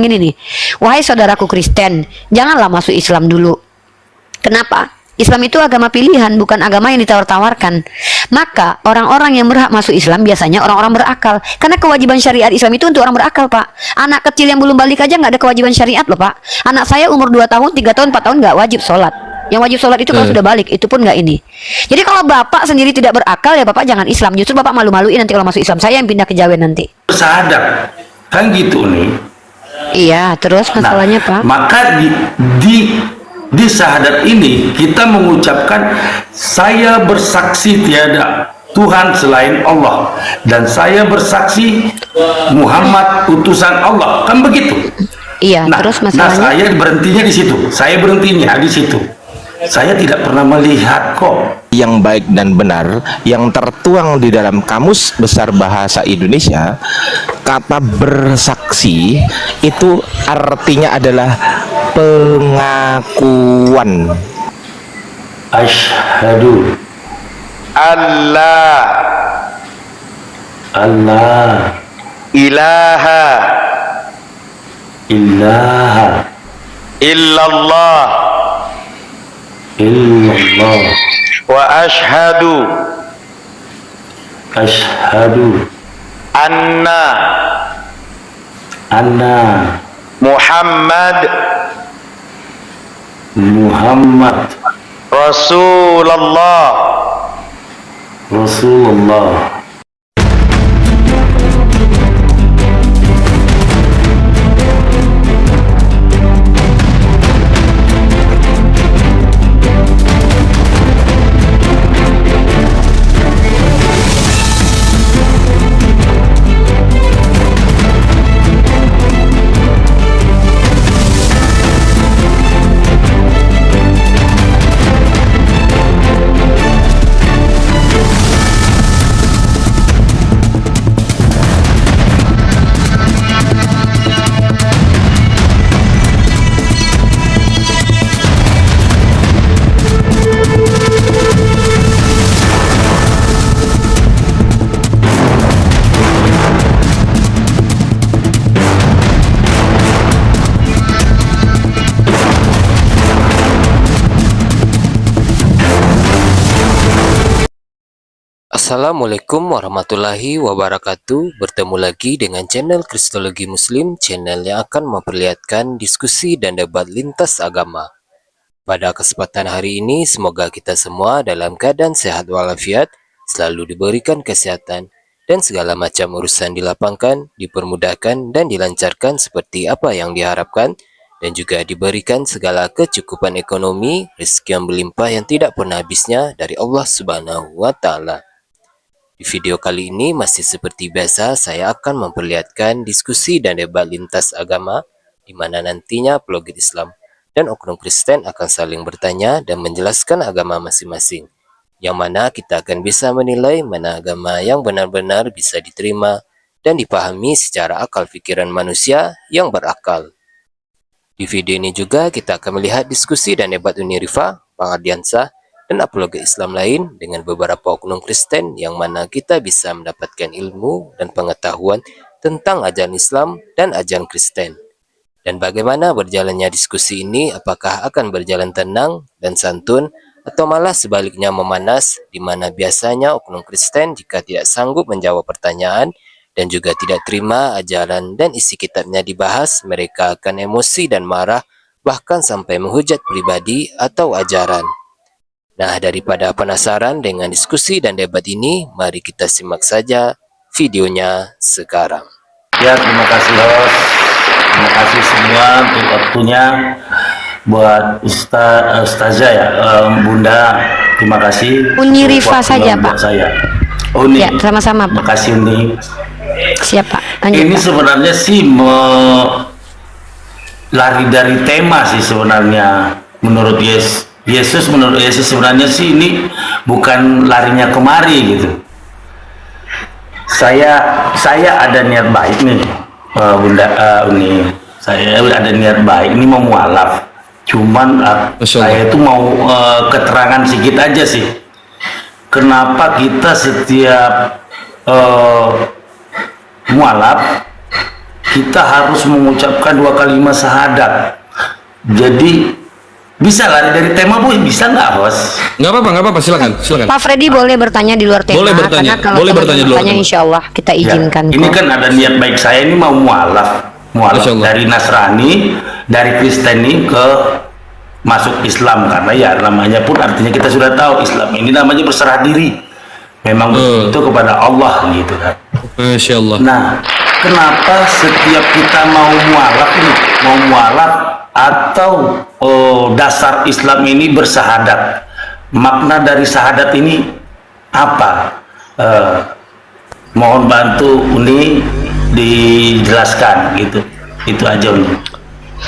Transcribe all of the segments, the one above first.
Gini nih, wahai saudaraku Kristen, janganlah masuk Islam dulu. Kenapa? Islam itu agama pilihan, bukan agama yang ditawar-tawarkan. Maka orang-orang yang berhak masuk Islam biasanya orang-orang berakal. Karena kewajiban syariat Islam itu untuk orang berakal, Pak. Anak kecil yang belum balik aja nggak ada kewajiban syariat loh, Pak. Anak saya umur 2 tahun, 3 tahun, 4 tahun nggak wajib sholat. Yang wajib sholat itu kalau sudah balik, itu pun nggak ini. Jadi kalau bapak sendiri tidak berakal, ya bapak jangan Islam. Justru bapak malu-maluin nanti kalau masuk Islam. Saya yang pindah ke Jawa nanti. Sadar, kan gitu nih. Iya, terus masalahnya Pak? Maka di syahadat ini kita mengucapkan saya bersaksi tiada Tuhan selain Allah dan saya bersaksi Muhammad utusan Allah, kan begitu? Iya, terus masalahnya? Saya berhentinya di situ. Saya berhentinya di situ. Saya tidak pernah melihat kok yang baik dan benar yang tertuang di dalam Kamus Besar Bahasa Indonesia. Kata bersaksi itu artinya adalah pengakuan. Asyhadu Allah ilaha illallah wa ashhadu anna Muhammad Rasulullah. Assalamualaikum warahmatullahi wabarakatuh. Bertemu lagi dengan channel Kristologi Muslim, channel yang akan memperlihatkan diskusi dan debat lintas agama. Pada kesempatan hari ini, semoga kita semua dalam keadaan sehat walafiat, selalu diberikan kesehatan, dan segala macam urusan dilapangkan, dipermudahkan, dan dilancarkan seperti apa yang diharapkan, dan juga diberikan segala kecukupan ekonomi, rezeki yang berlimpah yang tidak pernah habisnya dari Allah Subhanahu wa Ta'ala. Di video kali ini masih seperti biasa, saya akan memperlihatkan diskusi dan debat lintas agama, di mana nantinya apologet Islam dan oknum Kristen akan saling bertanya dan menjelaskan agama masing-masing, yang mana kita akan bisa menilai mana agama yang benar-benar bisa diterima dan dipahami secara akal pikiran manusia yang berakal. Di video ini juga kita akan melihat diskusi dan debat Uni Rifa, Bang Ardiansah, dan apologet Islam lain dengan beberapa oknum Kristen, yang mana kita bisa mendapatkan ilmu dan pengetahuan tentang ajaran Islam dan ajaran Kristen. Dan bagaimana berjalannya diskusi ini, apakah akan berjalan tenang dan santun atau malah sebaliknya memanas, di mana biasanya oknum Kristen jika tidak sanggup menjawab pertanyaan dan juga tidak terima ajaran dan isi kitabnya dibahas, mereka akan emosi dan marah, bahkan sampai menghujat pribadi atau ajaran. Nah, daripada penasaran dengan diskusi dan debat ini, mari kita simak saja videonya sekarang. ya. Terima kasih host, terima kasih semua untuk waktunya. Buat Ustazah ya, Bunda, terima kasih. Uni Rifa saja Pak. Saya Uni Ya, sama-sama terima Pak. kasih Uni. Siapa? Lanjut, Ini Pak. sebenarnya sih lari dari tema sih sebenarnya. Menurut Yesus sebenarnya sih ini bukan larinya kemari gitu. Saya ada niat baik nih, Bunda Uni. Saya ada niat baik ini mau mualaf. Cuman saya itu mau keterangan sedikit aja sih. Kenapa kita setiap mualaf kita harus mengucapkan 2 kalimat syahadat. Jadi bisa lari dari tema, Bu? Bisa nggak, Bos? Nggak apa-apa, silakan. Pak Freddy boleh bertanya di luar tema. Boleh bertanya, karena kalau boleh bertanya di luar bertanya tema. insya Allah kita Ya, izinkan. ini kok. kan ada niat baik saya ini mau mualaf Masya Allah. dari Nasrani, dari Kristeni ke masuk Islam, karena ya namanya pun artinya kita sudah tahu Islam ini namanya berserah diri, memang itu kepada Allah gitu kan. Masya Allah. Nah, kenapa setiap kita mau mualaf atau dasar Islam ini bersyahadat, makna dari syahadat ini apa? Mohon bantu Uni dijelaskan gitu. Itu aja Uni.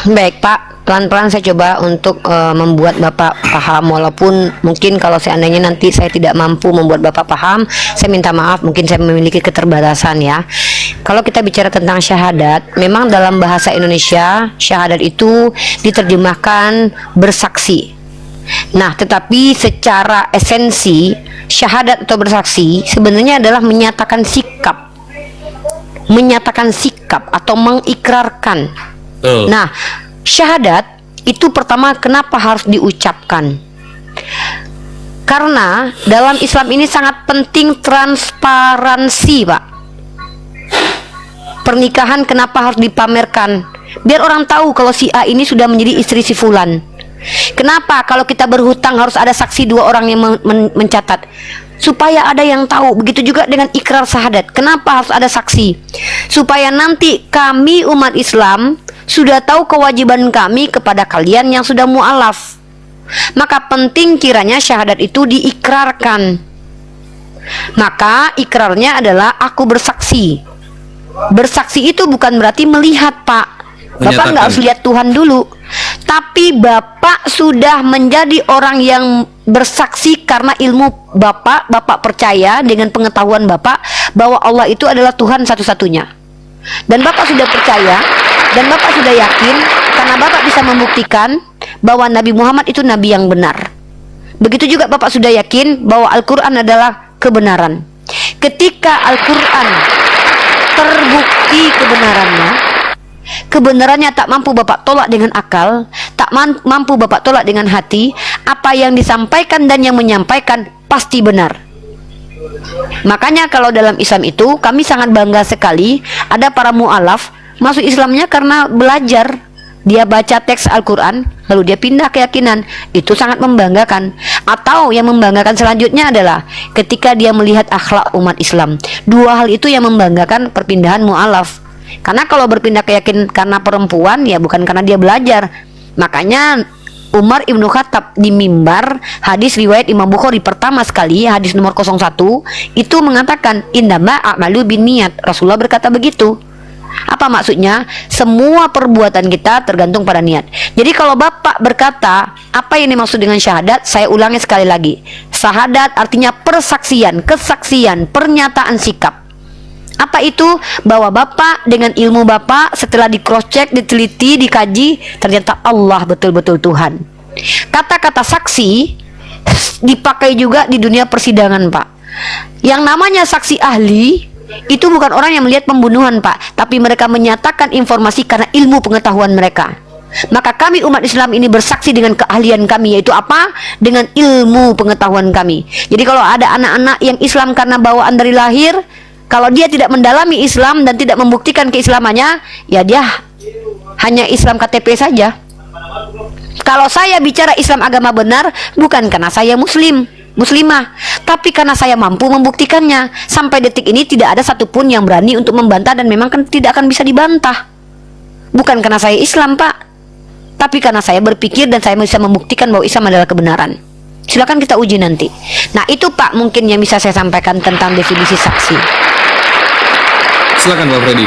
Baik Pak, pelan-pelan saya coba untuk membuat Bapak paham, walaupun mungkin kalau seandainya nanti saya tidak mampu membuat Bapak paham, saya minta maaf, mungkin saya memiliki keterbatasan ya. Kalau kita bicara tentang syahadat, memang dalam bahasa Indonesia syahadat itu diterjemahkan bersaksi. Nah, tetapi secara esensi syahadat atau bersaksi sebenarnya adalah menyatakan sikap atau mengikrarkan. Nah, syahadat itu pertama kenapa harus diucapkan? Karena dalam Islam ini sangat penting transparansi, Pak. Pernikahan kenapa harus dipamerkan? Biar orang tahu kalau si A ini sudah menjadi istri si Fulan. Kenapa kalau kita berhutang harus ada saksi 2 orang yang mencatat? Supaya ada yang tahu. Begitu juga dengan ikrar syahadat. Kenapa harus ada saksi? Supaya nanti kami umat Islam sudah tahu kewajiban kami kepada kalian yang sudah mu'alaf. Maka penting kiranya syahadat itu diikrarkan. Maka ikrarnya adalah aku bersaksi. Bersaksi itu bukan berarti melihat, Pak. Bapak nggak harus lihat Tuhan dulu, tapi Bapak sudah menjadi orang yang bersaksi karena ilmu Bapak percaya dengan pengetahuan Bapak bahwa Allah itu adalah Tuhan satu-satunya. Dan Bapak sudah percaya dan Bapak sudah yakin karena Bapak bisa membuktikan bahwa Nabi Muhammad itu Nabi yang benar. Begitu juga Bapak sudah yakin bahwa Al-Quran adalah kebenaran. Ketika Al-Quran terbukti kebenarannya tak mampu Bapak tolak dengan akal, tak mampu Bapak tolak dengan hati, apa yang disampaikan dan yang menyampaikan pasti benar. Makanya kalau dalam Islam itu kami sangat bangga sekali ada para mu'alaf masuk Islamnya karena belajar. Dia baca teks Al-Quran lalu dia pindah keyakinan. Itu sangat membanggakan. Atau yang membanggakan selanjutnya adalah ketika dia melihat akhlak umat Islam. 2 hal itu yang membanggakan perpindahan mu'alaf. Karena kalau berpindah keyakinan karena perempuan, ya bukan karena dia belajar. Makanya Umar Ibnu Khattab di mimbar, hadis riwayat Imam Bukhari pertama sekali, hadis nomor 01, itu mengatakan innama a'malu binniyat. Rasulullah berkata begitu. Apa maksudnya? Semua perbuatan kita tergantung pada niat. Jadi kalau Bapak berkata apa yang dimaksud dengan syahadat, saya ulangi sekali lagi. Syahadat artinya persaksian, kesaksian, pernyataan sikap. Apa itu? Bahwa Bapak dengan ilmu Bapak setelah di cross check, diteliti, dikaji, ternyata Allah betul-betul Tuhan. Kata-kata saksi dipakai juga di dunia persidangan, Pak. Yang namanya saksi ahli itu bukan orang yang melihat pembunuhan, Pak, tapi mereka menyatakan informasi karena ilmu pengetahuan mereka. Maka kami umat Islam ini bersaksi dengan keahlian kami, yaitu apa? Dengan ilmu pengetahuan kami. Jadi kalau ada anak-anak yang Islam karena bawaan dari lahir, kalau dia tidak mendalami Islam dan tidak membuktikan keislamannya, ya dia hanya Islam KTP saja. Kalau saya bicara Islam agama benar, bukan karena saya muslimah, tapi karena saya mampu membuktikannya. Sampai detik ini tidak ada satupun yang berani untuk membantah, dan memang kan tidak akan bisa dibantah. Bukan karena saya Islam, Pak, tapi karena saya berpikir dan saya bisa membuktikan bahwa Islam adalah kebenaran. Silakan kita uji nanti. Nah itu Pak mungkin yang bisa saya sampaikan tentang definisi saksi. Silakan Pak Freddy.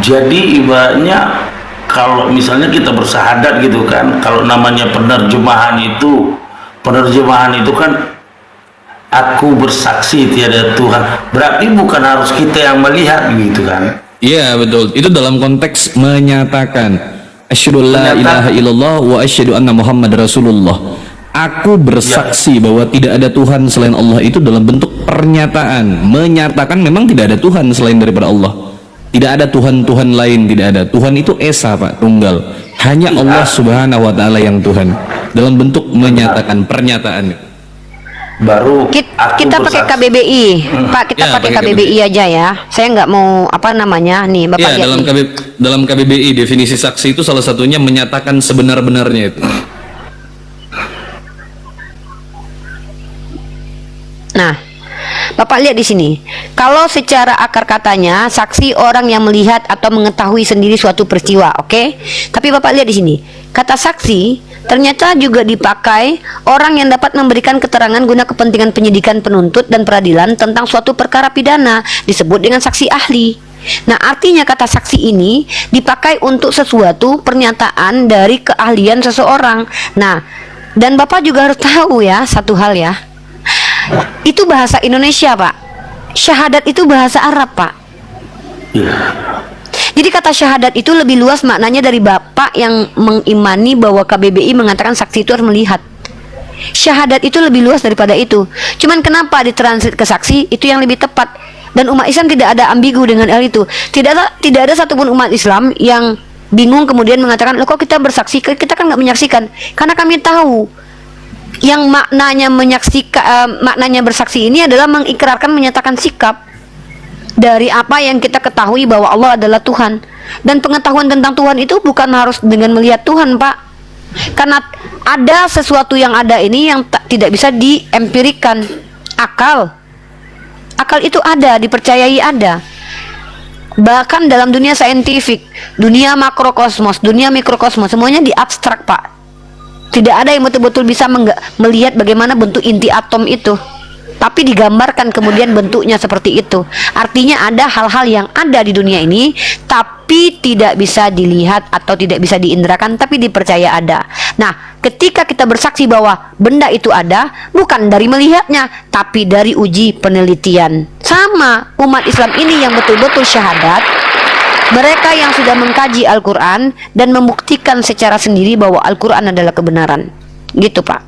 Jadi ibaratnya kalau misalnya kita bersahadat gitu kan, kalau namanya penerjemahan itu kan aku bersaksi tiada Tuhan, berarti bukan harus kita yang melihat gitu kan. Iya betul, itu dalam konteks menyatakan asyhadu la ilaha illallah wa asyhadu anna Muhammad Rasulullah. Aku bersaksi bahwa tidak ada Tuhan selain Allah, itu dalam bentuk pernyataan, menyatakan memang tidak ada Tuhan selain daripada Allah. Tidak ada Tuhan-Tuhan lain, tidak ada. Tuhan itu esa, Pak, tunggal. Hanya Allah Subhanahu wa taala yang Tuhan. Dalam bentuk menyatakan pernyataan. Baru Kita pakai KBBI, Pak. Kita Ya, pakai pakai KBBI aja ya. Saya nggak mau apa namanya nih, Bapak Ya, lihat nih. dalam KBBI definisi saksi itu salah satunya menyatakan sebenar-benarnya itu. Nah, Bapak lihat di sini. Kalau secara akar katanya saksi orang yang melihat atau mengetahui sendiri suatu peristiwa, oke? Tapi Bapak lihat di sini. Kata saksi ternyata juga dipakai orang yang dapat memberikan keterangan guna kepentingan penyidikan, penuntut dan peradilan tentang suatu perkara pidana, disebut dengan saksi ahli. Nah, artinya kata saksi ini dipakai untuk sesuatu pernyataan dari keahlian seseorang. Nah, dan Bapak juga harus tahu ya satu hal ya. Itu bahasa Indonesia, Pak. Syahadat itu bahasa Arab, Pak. Iya. Jadi kata syahadat itu lebih luas maknanya dari Bapak yang mengimani bahwa KBBI mengatakan saksi itu harus melihat. Syahadat itu lebih luas daripada itu. Cuman kenapa ditransit ke saksi itu yang lebih tepat. Dan umat Islam tidak ada ambigu dengan hal itu. Tidak ada satupun umat Islam yang bingung kemudian mengatakan, loh kok kita bersaksi, kita kan nggak menyaksikan. Karena kami tahu yang maknanya menyaksikan, maknanya bersaksi ini adalah mengikrarkan, menyatakan sikap dari apa yang kita ketahui bahwa Allah adalah Tuhan. Dan pengetahuan tentang Tuhan itu bukan harus dengan melihat Tuhan, Pak. Karena ada sesuatu yang ada ini yang tidak bisa diempirikan. Akal itu ada, dipercayai ada. Bahkan dalam dunia saintifik, dunia makrokosmos, dunia mikrokosmos, semuanya diabstrak, Pak. Tidak ada yang betul-betul bisa melihat bagaimana bentuk inti atom itu, tapi digambarkan kemudian bentuknya seperti itu. Artinya ada hal-hal yang ada di dunia ini tapi tidak bisa dilihat atau tidak bisa diindrakan, tapi dipercaya ada. Nah, ketika kita bersaksi bahwa benda itu ada, bukan dari melihatnya tapi dari uji penelitian. Sama umat Islam ini yang betul-betul syahadat, mereka yang sudah mengkaji Al-Quran dan membuktikan secara sendiri bahwa Al-Quran adalah kebenaran. Gitu, Pak.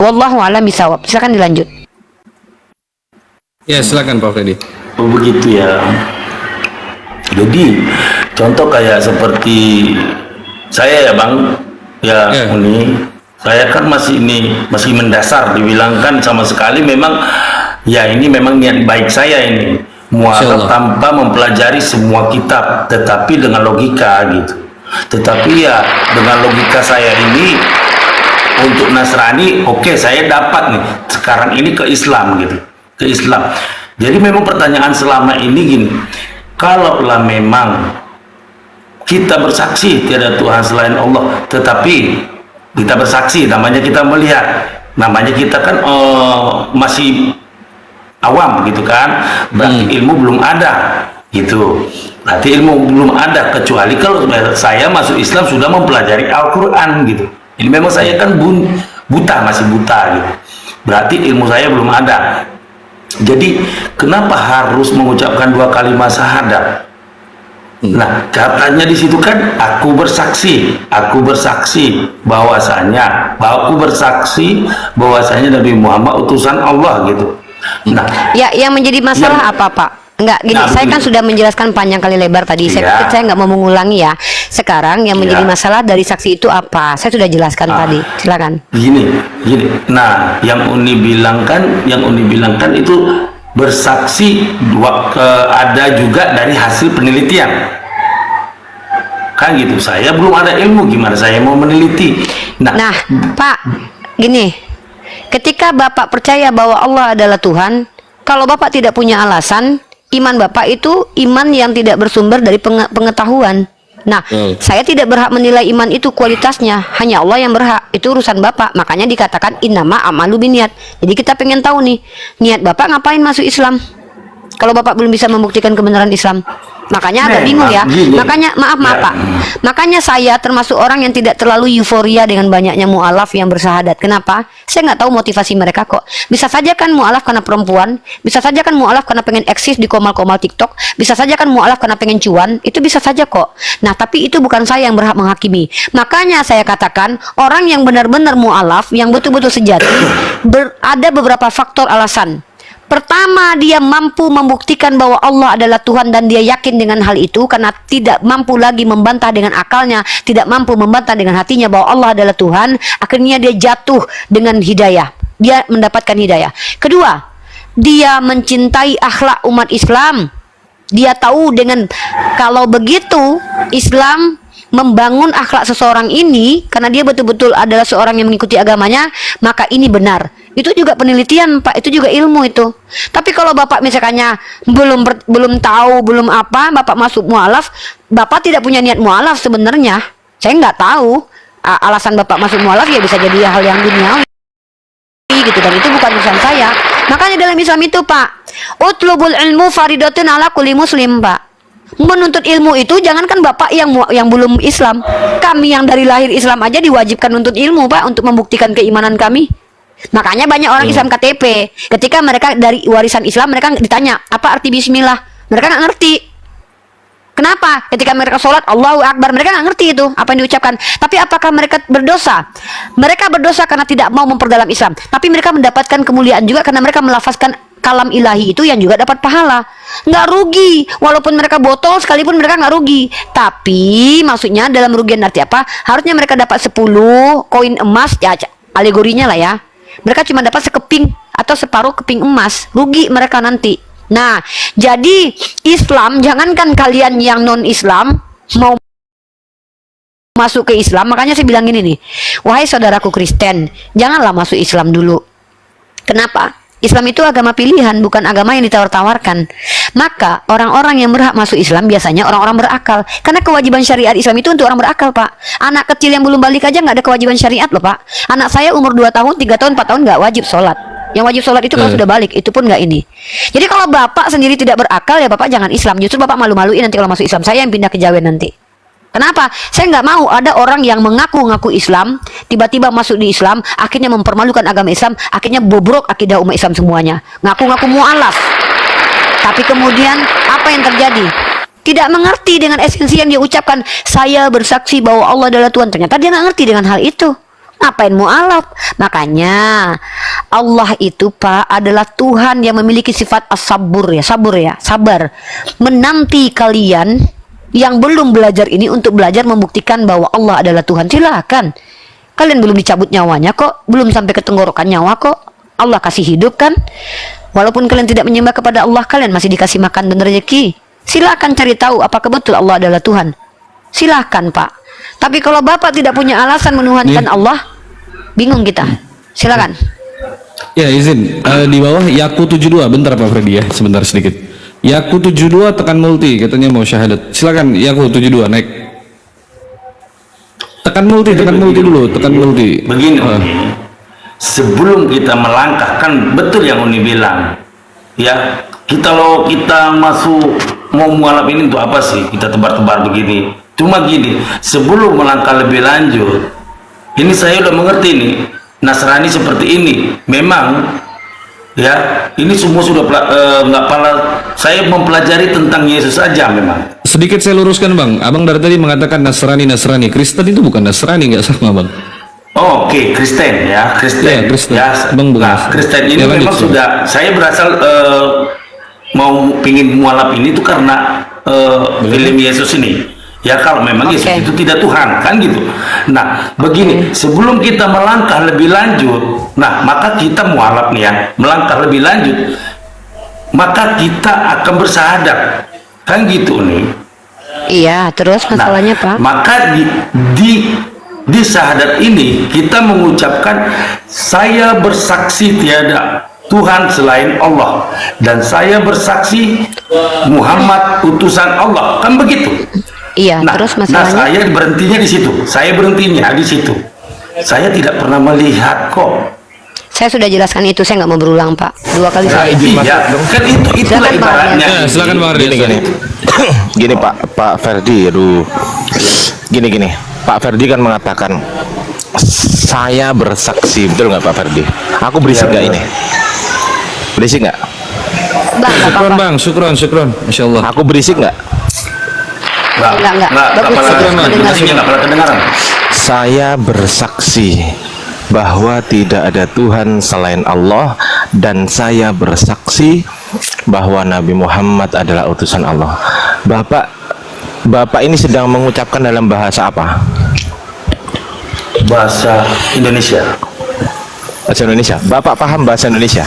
Wallahu a'lam bishawab. Silakan dilanjut. Ya, silakan Pak Freddy. Oh, begitu ya. Jadi contoh kayak seperti saya ya Bang, ya Ya. Uni, saya kan masih mendasar, dibilangkan sama sekali memang ya ini memang niat baik saya ini. Mualaf Insyaallah. tanpa mempelajari semua kitab, tetapi dengan logika gitu. Tetapi ya dengan logika saya ini untuk Nasrani, oke, saya dapat nih sekarang ini ke Islam gitu, ke Islam. Jadi memang pertanyaan selama ini gini, kalaulah memang kita bersaksi tiada Tuhan selain Allah, tetapi kita bersaksi, namanya kita melihat, namanya kita kan masih awam gitu kan, berarti ilmu belum ada gitu, berarti ilmu belum ada, kecuali kalau saya masuk Islam sudah mempelajari Al-Quran gitu. Ini memang saya kan buta, masih buta gitu, berarti ilmu saya belum ada. Jadi kenapa harus mengucapkan 2 kalimat syahadat? Nah, katanya di situ kan aku bersaksi bahwasanya Nabi Muhammad utusan Allah gitu. Nah, Ya, yang menjadi masalah apa, Pak? Enggak, gini, Nah, saya kan begini. sudah menjelaskan panjang kali lebar tadi. Iya. Saya nggak mau mengulangi ya. Sekarang yang menjadi Iya. masalah dari saksi itu apa? Saya sudah jelaskan tadi. Silakan. gini. Nah, yang Uni bilangkan itu bersaksi ada juga dari hasil penelitian. Kan gitu. Saya belum ada ilmu, gimana saya mau meneliti? Nah, Pak, gini. Ketika Bapak percaya bahwa Allah adalah Tuhan, kalau Bapak tidak punya alasan, iman Bapak itu iman yang tidak bersumber dari pengetahuan. Nah, saya tidak berhak menilai iman itu kualitasnya, hanya Allah yang berhak. Itu urusan Bapak. Makanya dikatakan innama amalu biniat. Jadi kita pengen tahu nih, niat Bapak ngapain masuk Islam? Kalau Bapak belum bisa membuktikan kebenaran Islam. Makanya agak bingung ya. gini. Makanya maaf Ya. Pak. Makanya saya termasuk orang yang tidak terlalu euforia dengan banyaknya mualaf yang bersyahadat. Kenapa? Saya nggak tahu motivasi mereka kok. Bisa saja kan mualaf karena perempuan, bisa saja kan mualaf karena pengen eksis di komal-komal TikTok, bisa saja kan mualaf karena pengen cuan, itu bisa saja kok. Nah, tapi itu bukan saya yang berhak menghakimi. Makanya saya katakan orang yang benar-benar mualaf, yang betul-betul sejati, ada beberapa faktor alasan. Pertama, dia mampu membuktikan bahwa Allah adalah Tuhan dan dia yakin dengan hal itu karena tidak mampu lagi membantah dengan akalnya, tidak mampu membantah dengan hatinya bahwa Allah adalah Tuhan. Akhirnya dia jatuh dengan hidayah. Dia mendapatkan hidayah. Kedua, dia mencintai akhlak umat Islam. Dia tahu dengan kalau begitu Islam membangun akhlak seseorang ini karena dia betul-betul adalah seorang yang mengikuti agamanya, maka ini benar. Itu juga penelitian, Pak. Itu juga ilmu itu. Tapi kalau Bapak misalkannya belum tahu, belum apa, Bapak masuk mualaf, Bapak tidak punya niat mualaf sebenarnya. Saya nggak tahu alasan Bapak masuk mualaf, ya bisa jadi hal yang duniawi gitu, dan itu bukan urusan saya. Makanya dalam Islam itu, Pak, utlubul ilmu faridatun ala kulli muslim, Pak. Menuntut ilmu itu jangankan Bapak yang belum Islam, kami yang dari lahir Islam aja diwajibkan nuntut ilmu, Pak, untuk membuktikan keimanan kami. Makanya banyak orang Islam KTP, ketika mereka dari warisan Islam, mereka ditanya apa arti bismillah, mereka nggak ngerti. Kenapa? Ketika mereka sholat Allahu Akbar, mereka nggak ngerti itu apa yang diucapkan. Tapi apakah mereka berdosa? Mereka berdosa karena tidak mau memperdalam Islam, tapi mereka mendapatkan kemuliaan juga karena mereka melafazkan kalam ilahi itu yang juga dapat pahala. Nggak rugi, walaupun mereka botol sekalipun mereka nggak rugi. Tapi maksudnya dalam rugian arti apa? Harusnya mereka dapat 10 koin emas, ya alegorinya lah ya. Mereka cuma dapat sekeping atau separuh keping emas, rugi mereka nanti. Nah, jadi Islam, jangankan kalian yang non-Islam mau masuk ke Islam, makanya saya bilang gini nih, wahai saudaraku Kristen, janganlah masuk Islam dulu. Kenapa? Islam itu agama pilihan, bukan agama yang ditawar-tawarkan. Maka orang-orang yang berhak masuk Islam biasanya orang-orang berakal. Karena kewajiban syariat Islam itu untuk orang berakal, Pak. Anak kecil yang belum balik aja nggak ada kewajiban syariat loh, Pak. Anak saya umur 2 tahun, 3 tahun, 4 tahun nggak wajib sholat. Yang wajib sholat itu kalau sudah balik, itu pun nggak ini. Jadi kalau Bapak sendiri tidak berakal, ya Bapak jangan Islam. Justru Bapak malu-maluin nanti kalau masuk Islam. Saya yang pindah ke Jawa nanti. Kenapa? Saya nggak mau ada orang yang mengaku-ngaku Islam, tiba-tiba masuk di Islam, akhirnya mempermalukan agama Islam, akhirnya bobrok akidah umat Islam semuanya. Ngaku-ngaku mu'alaf. Tapi kemudian apa yang terjadi? Tidak mengerti dengan esensi yang dia ucapkan. Saya bersaksi bahwa Allah adalah Tuhan. Ternyata dia nggak ngerti dengan hal itu. Ngapain mu'alaf? Makanya Allah itu, Pak, adalah Tuhan yang memiliki sifat as-sabur ya, sabar. Menanti kalian yang belum belajar ini untuk belajar membuktikan bahwa Allah adalah Tuhan. Silakan. Kalian belum dicabut nyawanya kok, belum sampai ke tenggorokan nyawa kok. Allah kasih hidup kan? Walaupun kalian tidak menyembah kepada Allah, kalian masih dikasih makan dan rezeki. Silakan cari tahu apakah betul Allah adalah Tuhan. Silakan, Pak. Tapi kalau Bapak tidak punya alasan menuhankan Allah, bingung kita. Silakan. Ya, izin. Di bawah Yaku 72. Bentar Pak Freddy ya, sebentar sedikit. Yaku 72 tekan multi, katanya mau syahadat. Silakan Yaku 72 naik. Tekan multi dulu, tekan multi. Begini, sebelum kita melangkah, kan betul yang Uni bilang, ya, kalau kita masuk mau mualaf ini untuk apa sih? Kita tebar-tebar begini. Cuma gini, sebelum melangkah lebih lanjut, ini saya udah mengerti nih, Nasrani seperti ini, memang. Ya, ini semua sudah nggak pala. Saya mempelajari tentang Yesus saja memang. Sedikit saya luruskan Bang. Abang dari tadi mengatakan Nasrani. Kristen itu bukan Nasrani, nggak sama Bang. Oh, oke, Kristen ya, Kristen. Ya, Kristen. Ya, Bang, bukan. nah, Kristen ini Ya, memang lanjut, sudah. Saya berasal mau pingin mualaf ini tuh karena film Yesus ini. Ya, kalau memang Yesus itu tidak Tuhan, kan gitu. Nah, begini, sebelum kita melangkah lebih lanjut, nah, maka kita mualaf nih ya, melangkah lebih lanjut, maka kita akan bersahadat, kan gitu nih. Iya, terus masalahnya, Pak? Maka di syahadat ini kita mengucapkan saya bersaksi tiada Tuhan selain Allah dan saya bersaksi Muhammad utusan Allah, kan begitu. Iya, terus masalahnya? Saya berhentinya di situ. Saya berhentinya di situ. Saya tidak pernah melihat kok. Saya sudah jelaskan itu, saya nggak mau berulang, Pak. 2 kali saya. Iya, kan itulah ibaratnya. Ya, silakan Bang Ardi. Gini Pak Ferdi, aduh. Gini. Pak Ferdi kan mengatakan saya bersaksi, betul nggak Pak Ferdi? Aku berisik nggak ini? Berisik nggak? Bang, nggak Syukron apa-apa. Bang, syukron. Masya Allah. Aku berisik nggak? Enggak. Bagus, Nggak pernah kedengaran. Saya bersaksi bahwa tidak ada Tuhan selain Allah dan saya bersaksi bahwa Nabi Muhammad adalah utusan Allah. Bapak ini sedang mengucapkan dalam bahasa apa? Bahasa Indonesia. Bahasa Indonesia. Bapak paham bahasa Indonesia?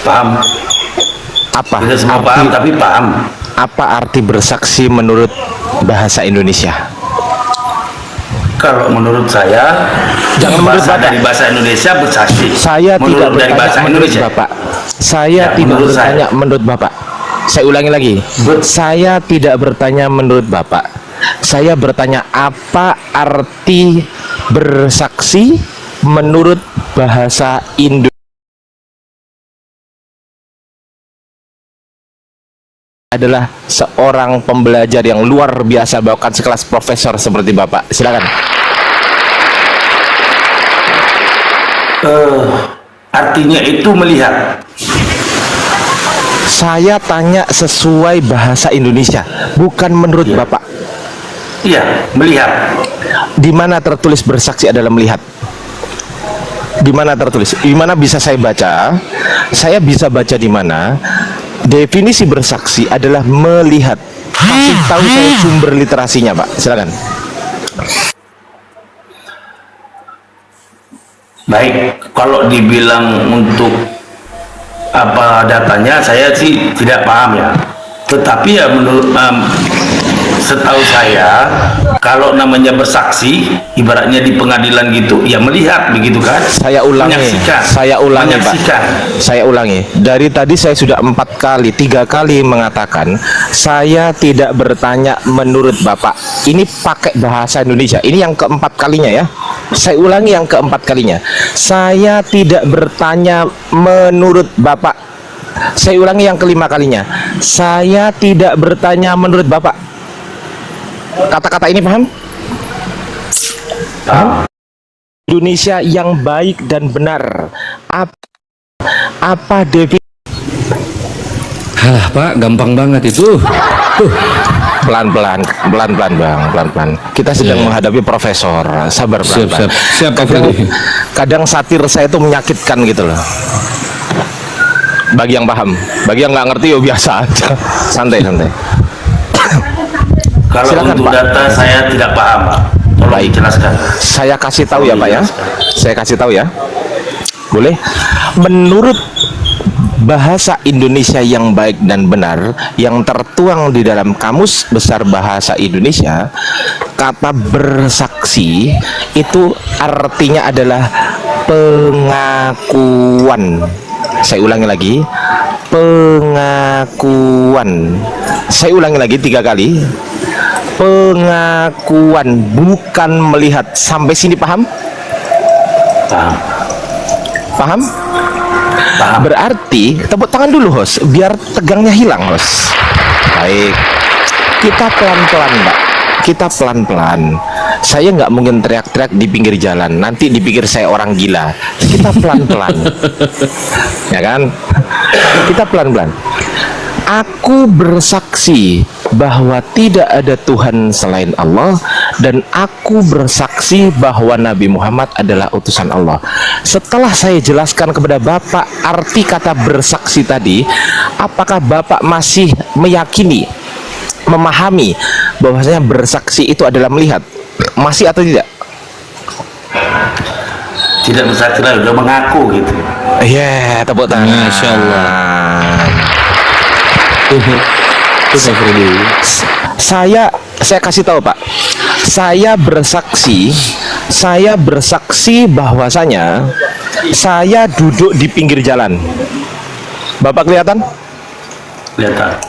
Paham. Apa Tidak semua paham, tapi paham. apa arti bersaksi menurut bahasa Indonesia? Kalau menurut saya, Jangan menurut bahasa Bapak. dari bahasa Indonesia bersaksi. Saya tidak Menurut dari bertanya bahasa menurut Indonesia. Bapak. Saya Ya, tidak menurut bertanya saya. menurut Bapak. Saya ulangi lagi. Saya tidak bertanya menurut Bapak. Saya bertanya apa arti bersaksi menurut bahasa Indonesia adalah seorang pembelajar yang luar biasa, bahkan sekelas profesor seperti Bapak. Silakan. Artinya itu melihat. Saya tanya sesuai bahasa Indonesia, bukan menurut Iya. Bapak. Iya, melihat. Di mana tertulis bersaksi adalah melihat? Di mana tertulis? Di mana bisa saya baca? Saya bisa baca di mana? Definisi bersaksi adalah melihat. Kasih tahu saya sumber literasinya, Pak. Silakan. Baik, kalau dibilang untuk apa datanya, saya sih tidak paham ya. Tetapi ya menurut setahu saya, kalau namanya bersaksi, ibaratnya di pengadilan gitu, ya melihat begitu kan? Saya ulangi. Menyaksikan. Saya ulangi, Pak. Menyaksikan. Saya ulangi. Dari tadi saya sudah 3 kali mengatakan saya tidak bertanya menurut Bapak. Ini pakai bahasa Indonesia. Ini yang keempat kalinya ya. Saya ulangi yang keempat kalinya. Saya tidak bertanya menurut Bapak. Saya ulangi yang kelima kalinya. Saya tidak bertanya menurut Bapak. Kata-kata ini paham? Indonesia yang baik dan benar. Apa definisi? Halah Pak, gampang banget itu. Pelan-pelan Bang, pelan-pelan. Kita sedang menghadapi profesor. Sabar pelan-pelan. Siap Pak Kadang, Freddy. kadang satir saya itu menyakitkan gitu loh. Bagi yang paham, bagi yang nggak ngerti ya biasa aja. Santai. Kalau Silakan, untuk Pak. data saya tidak paham, Pak. Tolong Baik. dijelaskan. Saya kasih tahu ya Pak ya. Saya kasih tahu ya. Boleh? Menurut bahasa Indonesia yang baik dan benar yang tertuang di dalam Kamus Besar Bahasa Indonesia, kata bersaksi itu artinya adalah pengakuan. Saya ulangi lagi, pengakuan. Saya ulangi lagi 3 kali. Pengakuan, bukan melihat. Sampai sini paham? Paham. Paham? Paham. Berarti tepuk tangan dulu host, biar tegangnya hilang host. Baik, kita pelan-pelan Mbak. Kita pelan-pelan. Saya nggak mungkin teriak-teriak di pinggir jalan, nanti dipikir saya orang gila. Kita pelan-pelan. Ya kan? Kita pelan-pelan. Aku bersaksi bahwa tidak ada Tuhan selain Allah, dan aku bersaksi bahwa Nabi Muhammad adalah utusan Allah. Setelah saya jelaskan kepada Bapak arti kata bersaksi tadi, apakah Bapak masih meyakini, memahami bahwasanya bersaksi itu adalah melihat? Masih atau tidak? Tidak bersaksi lagi, udah mengaku gitu. Iya, tepuk tangan. Masya Allah. Itu Pak Freddy. Saya kasih tahu Pak, saya bersaksi bahwasanya saya duduk di pinggir jalan. Bapak kelihatan? Kelihatan.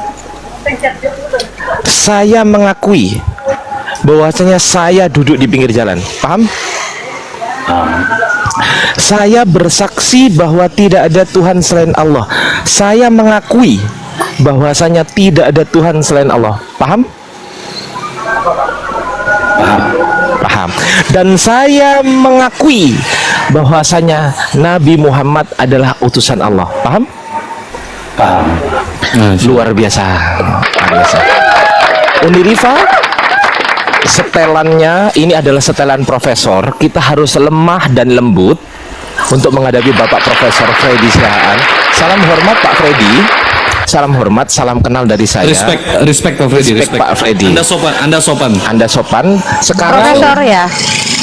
Saya mengakui bahwasanya saya duduk di pinggir jalan. Paham? Saya bersaksi bahwa tidak ada Tuhan selain Allah. Saya mengakui bahwasanya tidak ada Tuhan selain Allah. Paham? Paham. Paham. Dan saya mengakui bahwasanya Nabi Muhammad adalah utusan Allah. Paham? Paham. Luar biasa. Luar biasa. Uniriva, setelannya ini adalah setelan profesor. Kita harus lemah dan lembut. untuk menghadapi Bapak Profesor Freddy Siahaan. Salam hormat Pak Freddy. Salam hormat, salam kenal dari saya. Respect Pak Freddy, Respect, Pak Freddy. Anda sopan. Anda sopan. Sekarang Profesor ya.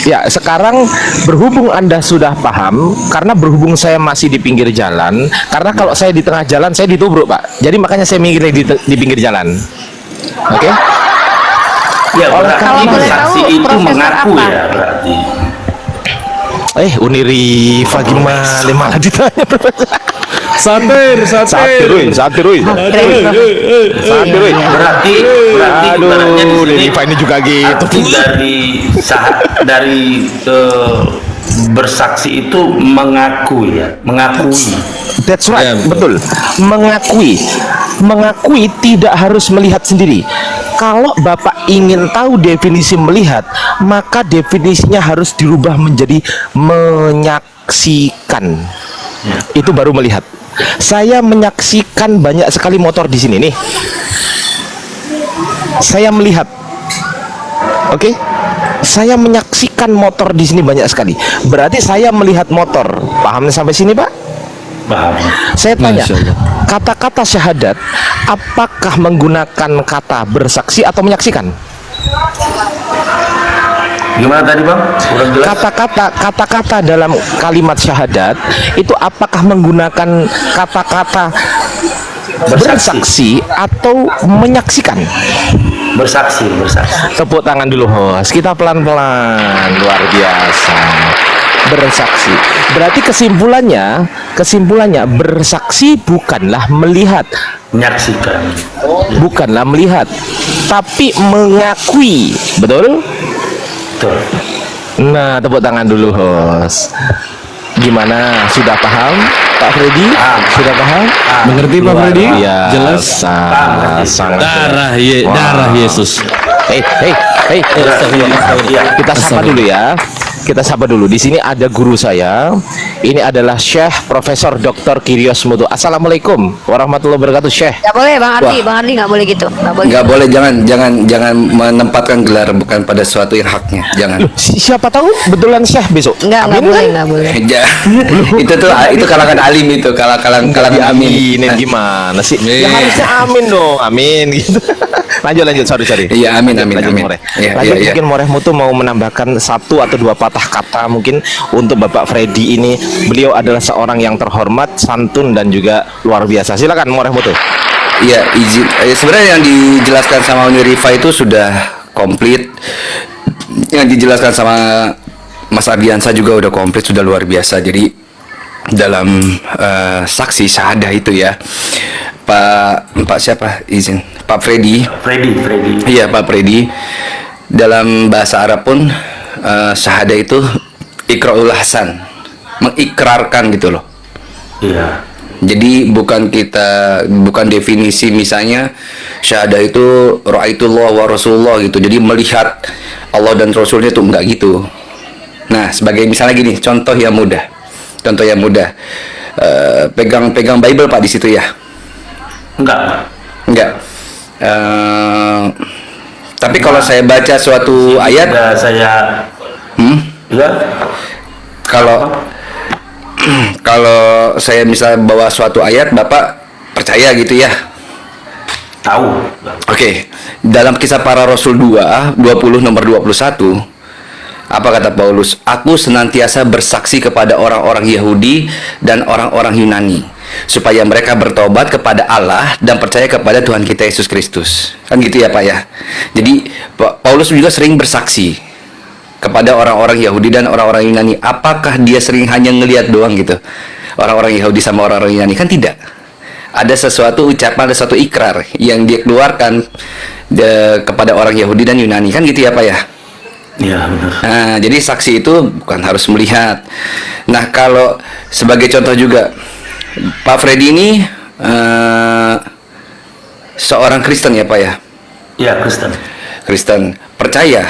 ya, sekarang berhubung Anda sudah paham, karena berhubung saya masih di pinggir jalan, karena kalau saya di tengah jalan saya ditubruk, Pak. Jadi makanya saya mikirnya di pinggir jalan. Oke? Ya, Oleh berarti kalau boleh bersaksi tahu, itu profesor mengaku apa? ya berarti. Uniriva gimana malah ditanya Profesor. Satir. Satir, woi. Berarti ibaratnya di Aduh, sini Uniriva ini juga gitu. arti dari bersaksi itu mengakui. That's right, Ya, betul. Mengakui tidak harus melihat sendiri. Kalau Bapak ingin tahu definisi melihat, maka definisinya harus dirubah menjadi menyaksikan. Itu baru melihat. Saya menyaksikan banyak sekali motor di sini nih. Saya melihat. Oke? Saya menyaksikan motor di sini banyak sekali. Berarti saya melihat motor. Paham sampai sini, Pak? Paham. Saya tanya, Masya Allah. kata-kata syahadat apakah menggunakan kata bersaksi atau menyaksikan? Gimana tadi Bang? Kurang jelas. Kata-kata dalam kalimat syahadat itu apakah menggunakan kata-kata bersaksi atau menyaksikan? Bersaksi. Tepuk tangan dulu, host. Kita pelan-pelan, luar biasa. Bersaksi. Berarti kesimpulannya bersaksi bukanlah melihat, Menyaksikan. bukanlah melihat, tapi mengakui. Betul? Betul. Nah, tepuk tangan dulu, host. Gimana? Sudah paham, Pak Freddy? Paham. Sudah paham? Mengerti Pak Freddy? Biasa. Jelas. Sangat Darah Yesus. Hei. Iya. Kita sapa dulu ya. Kita sapa dulu. Di sini ada guru saya. Ini adalah Syekh Profesor Dr. Kiryos Mutu. Assalamualaikum warahmatullahi wabarakatuh, Syekh. Nggak boleh Bang Ardi, Bang Ardi nggak boleh gitu. Nggak boleh. Nggak boleh, jangan menempatkan gelar bukan pada sesuatu yang haknya, jangan. Loh, siapa tahu betulan Syekh besok? Nggak Amin boleh, kan? nggak boleh. itu kalangan alim, itu kalangan amin. Aminin gimana sih? Ya harusnya amin dong, amin gitu. lanjut, sorry. Iya, amin. Lanjut, Moreh. Iya. Mungkin Moreh Mutu mau menambahkan satu atau dua patah kata mungkin untuk Bapak Freddy ini. Beliau adalah seorang yang terhormat, santun dan juga luar biasa. Silakan Moreh Mutu. Iya, izin. Sebenarnya yang dijelaskan sama Uniriva itu sudah komplit. Yang dijelaskan sama Mas Ardiansa juga udah komplit, sudah luar biasa. Jadi dalam saksi syahadah itu ya, Pak siapa? Izin. Pak Freddy. Freddy. Iya, Pak Freddy. Dalam bahasa Arab pun syahadah itu iqraul hasan, mengikrarkan gitu loh. Iya. Jadi bukan definisi misalnya syahadah itu ra'aitullah wa rasulullah gitu. Jadi melihat Allah dan Rasulnya itu enggak gitu. Nah, sebagai misalnya gini, contoh yang mudah. Pegang Bible Pak di situ ya. Enggak. Tapi kalau saya baca suatu ayat, Sudah saya ya kalau saya misalnya bawa suatu ayat, Bapak percaya gitu ya? tahu. Oke. Dalam Kisah Para Rasul 20 nomor 21, apa kata Paulus? Aku senantiasa bersaksi kepada orang-orang Yahudi dan orang-orang Yunani, supaya mereka bertobat kepada Allah dan percaya kepada Tuhan kita Yesus Kristus. Kan gitu ya Pak ya. Jadi Paulus juga sering bersaksi kepada orang-orang Yahudi dan orang-orang Yunani. Apakah dia sering hanya ngelihat doang gitu, orang-orang Yahudi sama orang-orang Yunani? Kan tidak. Ada sesuatu ucapan, ada suatu ikrar yang dia keluarkan kepada orang Yahudi dan Yunani. Kan gitu ya Pak ya. Iya, benar. Nah, jadi saksi itu bukan harus melihat. Nah, kalau sebagai contoh juga, Pak Freddy ini seorang Kristen ya Pak ya. Iya, Kristen. Percaya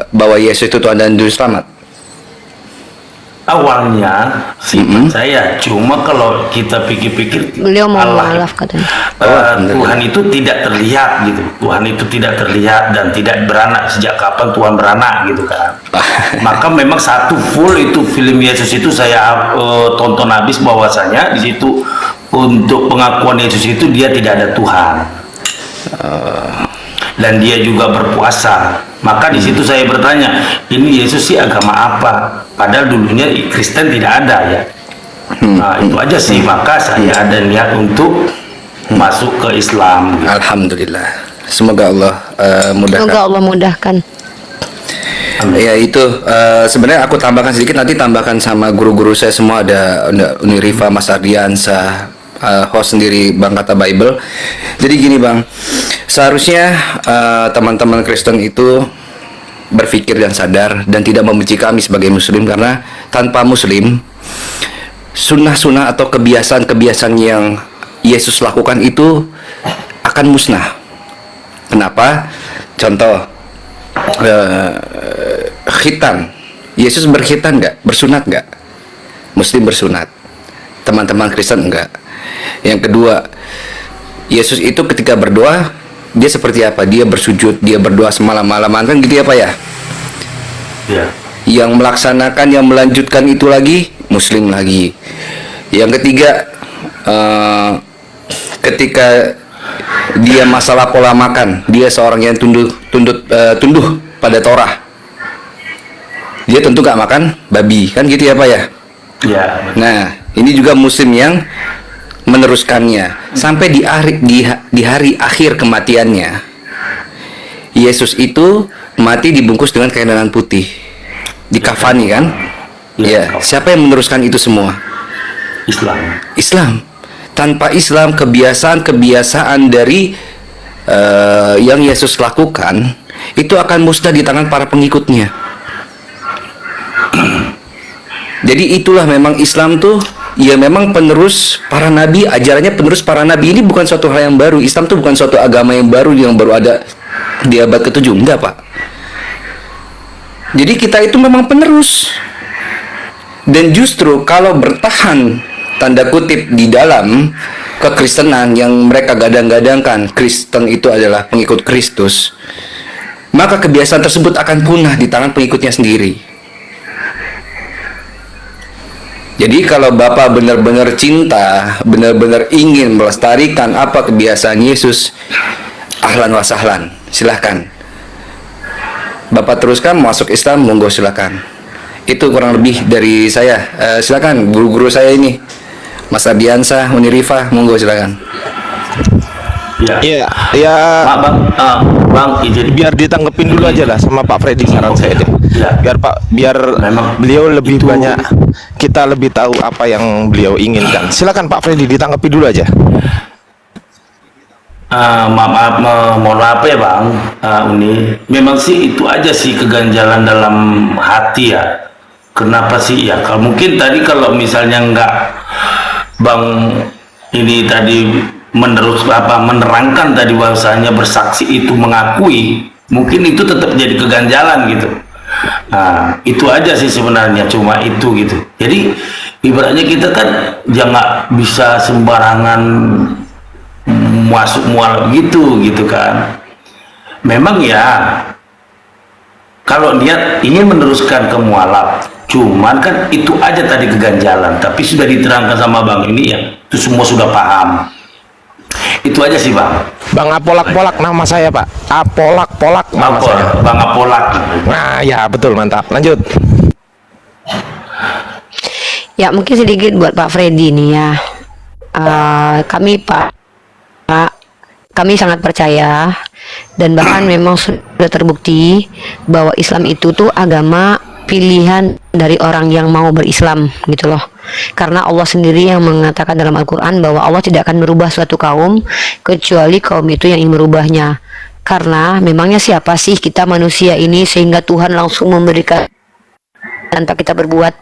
bahwa Yesus itu Tuhan dan Juru Selamat. awalnya sifat saya, cuma kalau kita pikir-pikir Beliau mau Allah, maaf katanya. Tuhan itu tidak terlihat gitu. Tuhan itu tidak terlihat dan tidak beranak. Sejak kapan Tuhan beranak gitu kan? Maka memang satu full itu film Yesus itu saya tonton habis, bahwasanya di situ untuk pengakuan Yesus itu dia tidak ada Tuhan. Dan dia juga berpuasa. Maka di situ saya bertanya, ini Yesus sih agama apa? Padahal dulunya Kristen tidak ada ya. Nah itu aja sih, maka saya ada niat untuk masuk ke Islam. Alhamdulillah. Semoga Allah mudahkan. Semoga Allah mudahkan. Ya itu sebenarnya aku tambahkan sedikit, nanti tambahkan sama guru-guru saya semua, ada Unirifa, Mas Ardiansa, host sendiri Bang Kata Bible. Jadi gini Bang, seharusnya teman-teman Kristen itu berpikir dan sadar dan tidak membenci kami sebagai Muslim, karena tanpa Muslim sunnah-sunnah atau kebiasaan-kebiasaan yang Yesus lakukan itu akan musnah. Kenapa? Contoh, khitan. Yesus berkhitan nggak? Bersunat nggak? Muslim bersunat. Teman-teman Kristen enggak. Yang kedua, Yesus itu ketika berdoa, dia seperti apa? Dia bersujud, dia berdoa semalam-malaman, kan gitu ya Pak ya? Ya. Yang melaksanakan, yang melanjutkan itu lagi Muslim lagi. Yang ketiga, ketika dia masalah pola makan, dia seorang yang tunduh pada Torah. Dia tentu gak makan babi, kan gitu ya Pak ya? Ya. Nah, ini juga Muslim yang meneruskannya sampai di hari akhir kematiannya. Yesus itu mati dibungkus dengan kain lenan putih, dikafani kan? Ya, siapa yang meneruskan itu semua? Islam. Islam. Tanpa Islam, kebiasaan-kebiasaan dari yang Yesus lakukan itu akan musnah di tangan para pengikutnya. Jadi itulah memang Islam tuh, ya memang penerus para nabi, ajarannya penerus para nabi. Ini bukan suatu hal yang baru. Islam tuh bukan suatu agama yang baru ada di abad ke-7, enggak Pak. Jadi kita itu memang penerus. Dan justru kalau bertahan tanda kutip di dalam kekristenan yang mereka gadang-gadangkan Kristen itu adalah pengikut Kristus, maka kebiasaan tersebut akan punah di tangan pengikutnya sendiri. Jadi kalau Bapak benar-benar cinta, benar-benar ingin melestarikan apa kebiasaan Yesus, ahlan wa sahlan, silahkan. Bapak teruskan masuk Islam, monggo silahkan. Itu kurang lebih dari saya. Silahkan guru-guru saya ini, Mas Ardiansa, Unirifa, monggo silahkan. Ya. Ya, Bang, izin. biar ditanggepin dulu aja lah sama Pak Freddy, saran saya deh. Ya. Biar Memang beliau lebih itu- banyak, kita lebih tahu apa yang beliau inginkan. Silakan Pak Freddy, ditanggapi dulu aja. Mohon maaf ya Bang, Uni. Memang sih itu aja sih keganjalan dalam hati ya. Kenapa sih ya? Kalau mungkin tadi kalau misalnya enggak Bang ini tadi menerangkan tadi bahwasanya bersaksi itu mengakui, mungkin itu tetap jadi keganjalan gitu. Nah, itu aja sih sebenarnya, cuma itu gitu. Jadi ibaratnya kita kan jangan bisa sembarangan masuk mual gitu kan. Memang ya kalau niat ingin meneruskan ke mualaf, cuman kan itu aja tadi keganjalan. Tapi sudah diterangkan sama Bang ini ya, itu semua sudah paham. Itu aja sih Bang. Bang Apolak-Polak nama saya Pak. Apolak-Polak nama saya. Bang Apolak. Nah ya betul, mantap. Lanjut. Ya mungkin sedikit buat Pak Freddy nih ya. Kami sangat percaya dan bahkan memang sudah terbukti bahwa Islam itu tuh agama pilihan dari orang yang mau berislam gitu loh. Karena Allah sendiri yang mengatakan dalam Al-Quran bahwa Allah tidak akan merubah suatu kaum kecuali kaum itu yang ingin merubahnya. Karena memangnya siapa sih kita manusia ini sehingga Tuhan langsung memberikan tanpa kita berbuat.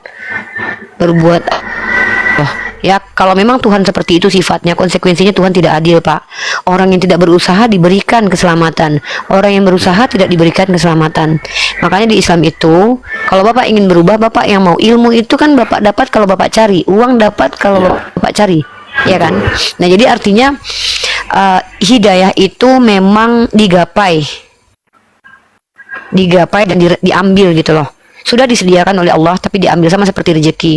Oh, Ya, kalau memang Tuhan seperti itu sifatnya, konsekuensinya Tuhan tidak adil, Pak. Orang yang tidak berusaha diberikan keselamatan, orang yang berusaha tidak diberikan keselamatan. Makanya di Islam itu, kalau Bapak ingin berubah, Bapak yang mau ilmu itu kan Bapak dapat kalau Bapak cari, uang dapat kalau Bapak cari, ya kan? Nah, jadi artinya hidayah itu memang digapai dan diambil gitu loh. Sudah disediakan oleh Allah, tapi diambil sama seperti rezeki.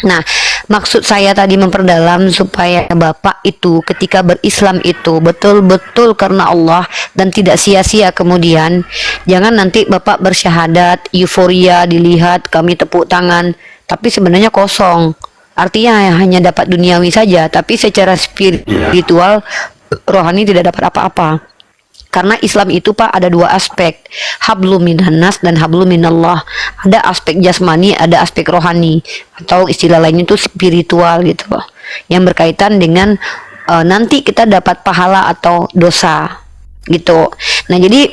Nah, maksud saya tadi memperdalam supaya Bapak itu ketika berislam itu betul-betul karena Allah dan tidak sia-sia kemudian. Jangan nanti Bapak bersyahadat, euforia dilihat, kami tepuk tangan, tapi sebenarnya kosong. Artinya hanya dapat duniawi saja, tapi secara spiritual, rohani tidak dapat apa-apa. Karena Islam itu, Pak, ada dua aspek, hablum minannas dan hablum minallah. Ada aspek jasmani, ada aspek rohani, atau istilah lainnya itu spiritual gitu loh, yang berkaitan dengan nanti kita dapat pahala atau dosa gitu. Nah, jadi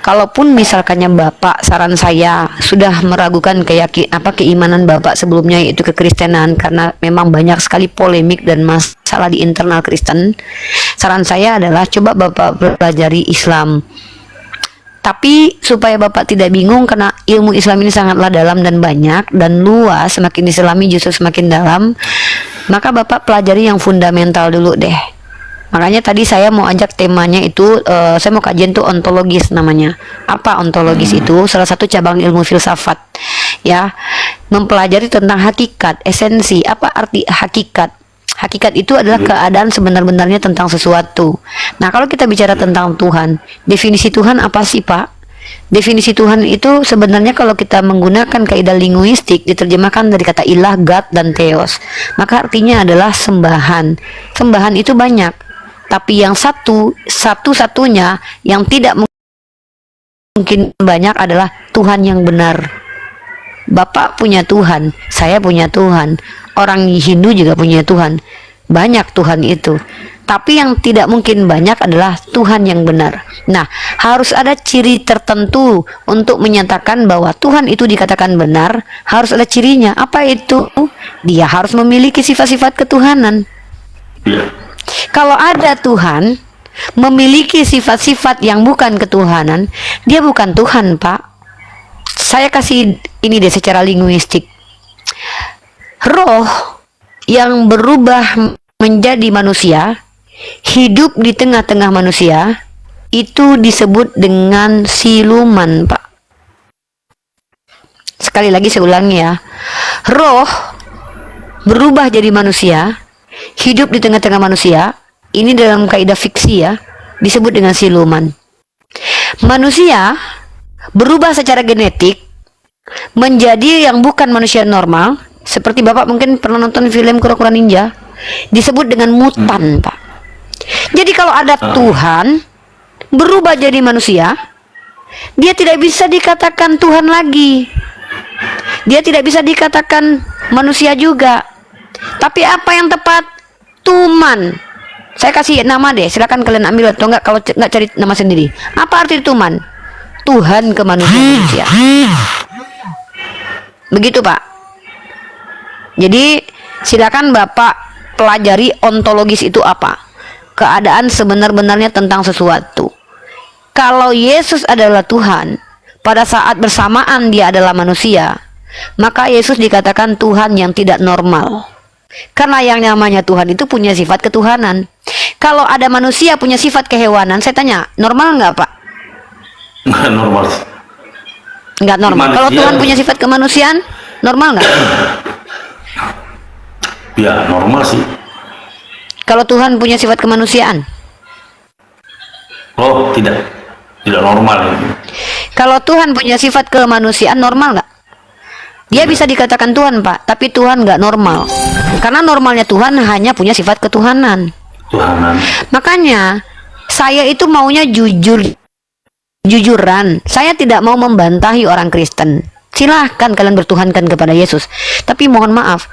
kalaupun misalkannya Bapak, saran saya sudah meragukan keimanan Bapak sebelumnya, yaitu kekristenan, karena memang banyak sekali polemik dan masalah di internal Kristen, saran saya adalah coba Bapak pelajari Islam. Tapi supaya Bapak tidak bingung, karena ilmu Islam ini sangatlah dalam dan banyak dan luas, semakin diselami justru semakin dalam, maka Bapak pelajari yang fundamental dulu deh. Makanya tadi saya mau ajak temanya itu, saya mau kajian tuh ontologis namanya. Apa ontologis itu? Salah satu cabang ilmu filsafat, ya, mempelajari tentang hakikat, esensi. Apa arti hakikat? Hakikat itu adalah keadaan sebenar-benarnya tentang sesuatu. Nah, kalau kita bicara tentang Tuhan, definisi Tuhan apa sih, Pak? Definisi Tuhan itu sebenarnya kalau kita menggunakan kaidah linguistik diterjemahkan dari kata ilah, God, dan theos. Maka artinya adalah sembahan. Sembahan itu banyak, tapi yang satu-satunya yang tidak mungkin banyak adalah Tuhan yang benar. Bapak punya Tuhan, saya punya Tuhan, orang Hindu juga punya Tuhan. Banyak Tuhan itu, tapi yang tidak mungkin banyak adalah Tuhan yang benar. Nah, harus ada ciri tertentu untuk menyatakan bahwa Tuhan itu dikatakan benar. Harus ada cirinya. Apa itu? Dia harus memiliki sifat-sifat ketuhanan. Kalau ada Tuhan memiliki sifat-sifat yang bukan ketuhanan, dia bukan Tuhan, Pak. Saya kasih ini deh secara linguistik. Roh yang berubah menjadi manusia, hidup di tengah-tengah manusia, itu disebut dengan siluman, Pak. Sekali lagi saya ulangi ya. Roh berubah jadi manusia, hidup di tengah-tengah manusia, ini dalam kaidah fiksi ya, disebut dengan siluman. Manusia berubah secara genetik menjadi yang bukan manusia normal, seperti Bapak mungkin pernah nonton film Kura-Kura Ninja, disebut dengan mutan, Pak. Jadi kalau ada Tuhan berubah jadi manusia, dia tidak bisa dikatakan Tuhan lagi. Dia tidak bisa dikatakan manusia juga. Tapi apa yang tepat? Tuman. Saya kasih nama deh, silakan kalian ambil atau enggak, kalau enggak cari nama sendiri. Apa arti Tuman? Tuhan ke manusia. Begitu, Pak. Jadi silakan Bapak pelajari ontologis itu apa. Keadaan sebenar-benarnya tentang sesuatu. Kalau Yesus adalah Tuhan, pada saat bersamaan dia adalah manusia, maka Yesus dikatakan Tuhan yang tidak normal. Karena yang namanya Tuhan itu punya sifat ketuhanan. Kalau ada manusia punya sifat kehewanan, saya tanya, normal nggak, Pak? Nggak normal. Nggak normal. Kalau Tuhan punya sifat kemanusiaan, normal nggak? Ya, normal sih. Kalau Tuhan punya sifat kemanusiaan? Oh, tidak. Tidak normal. Kalau Tuhan punya sifat kemanusiaan, normal nggak? Dia bisa dikatakan Tuhan, Pak, tapi Tuhan nggak normal. Karena normalnya Tuhan hanya punya sifat ketuhanan. Tuhanan. Makanya saya itu maunya jujuran. Saya tidak mau membantahi orang Kristen. Silahkan kalian bertuhankan kepada Yesus. Tapi mohon maaf,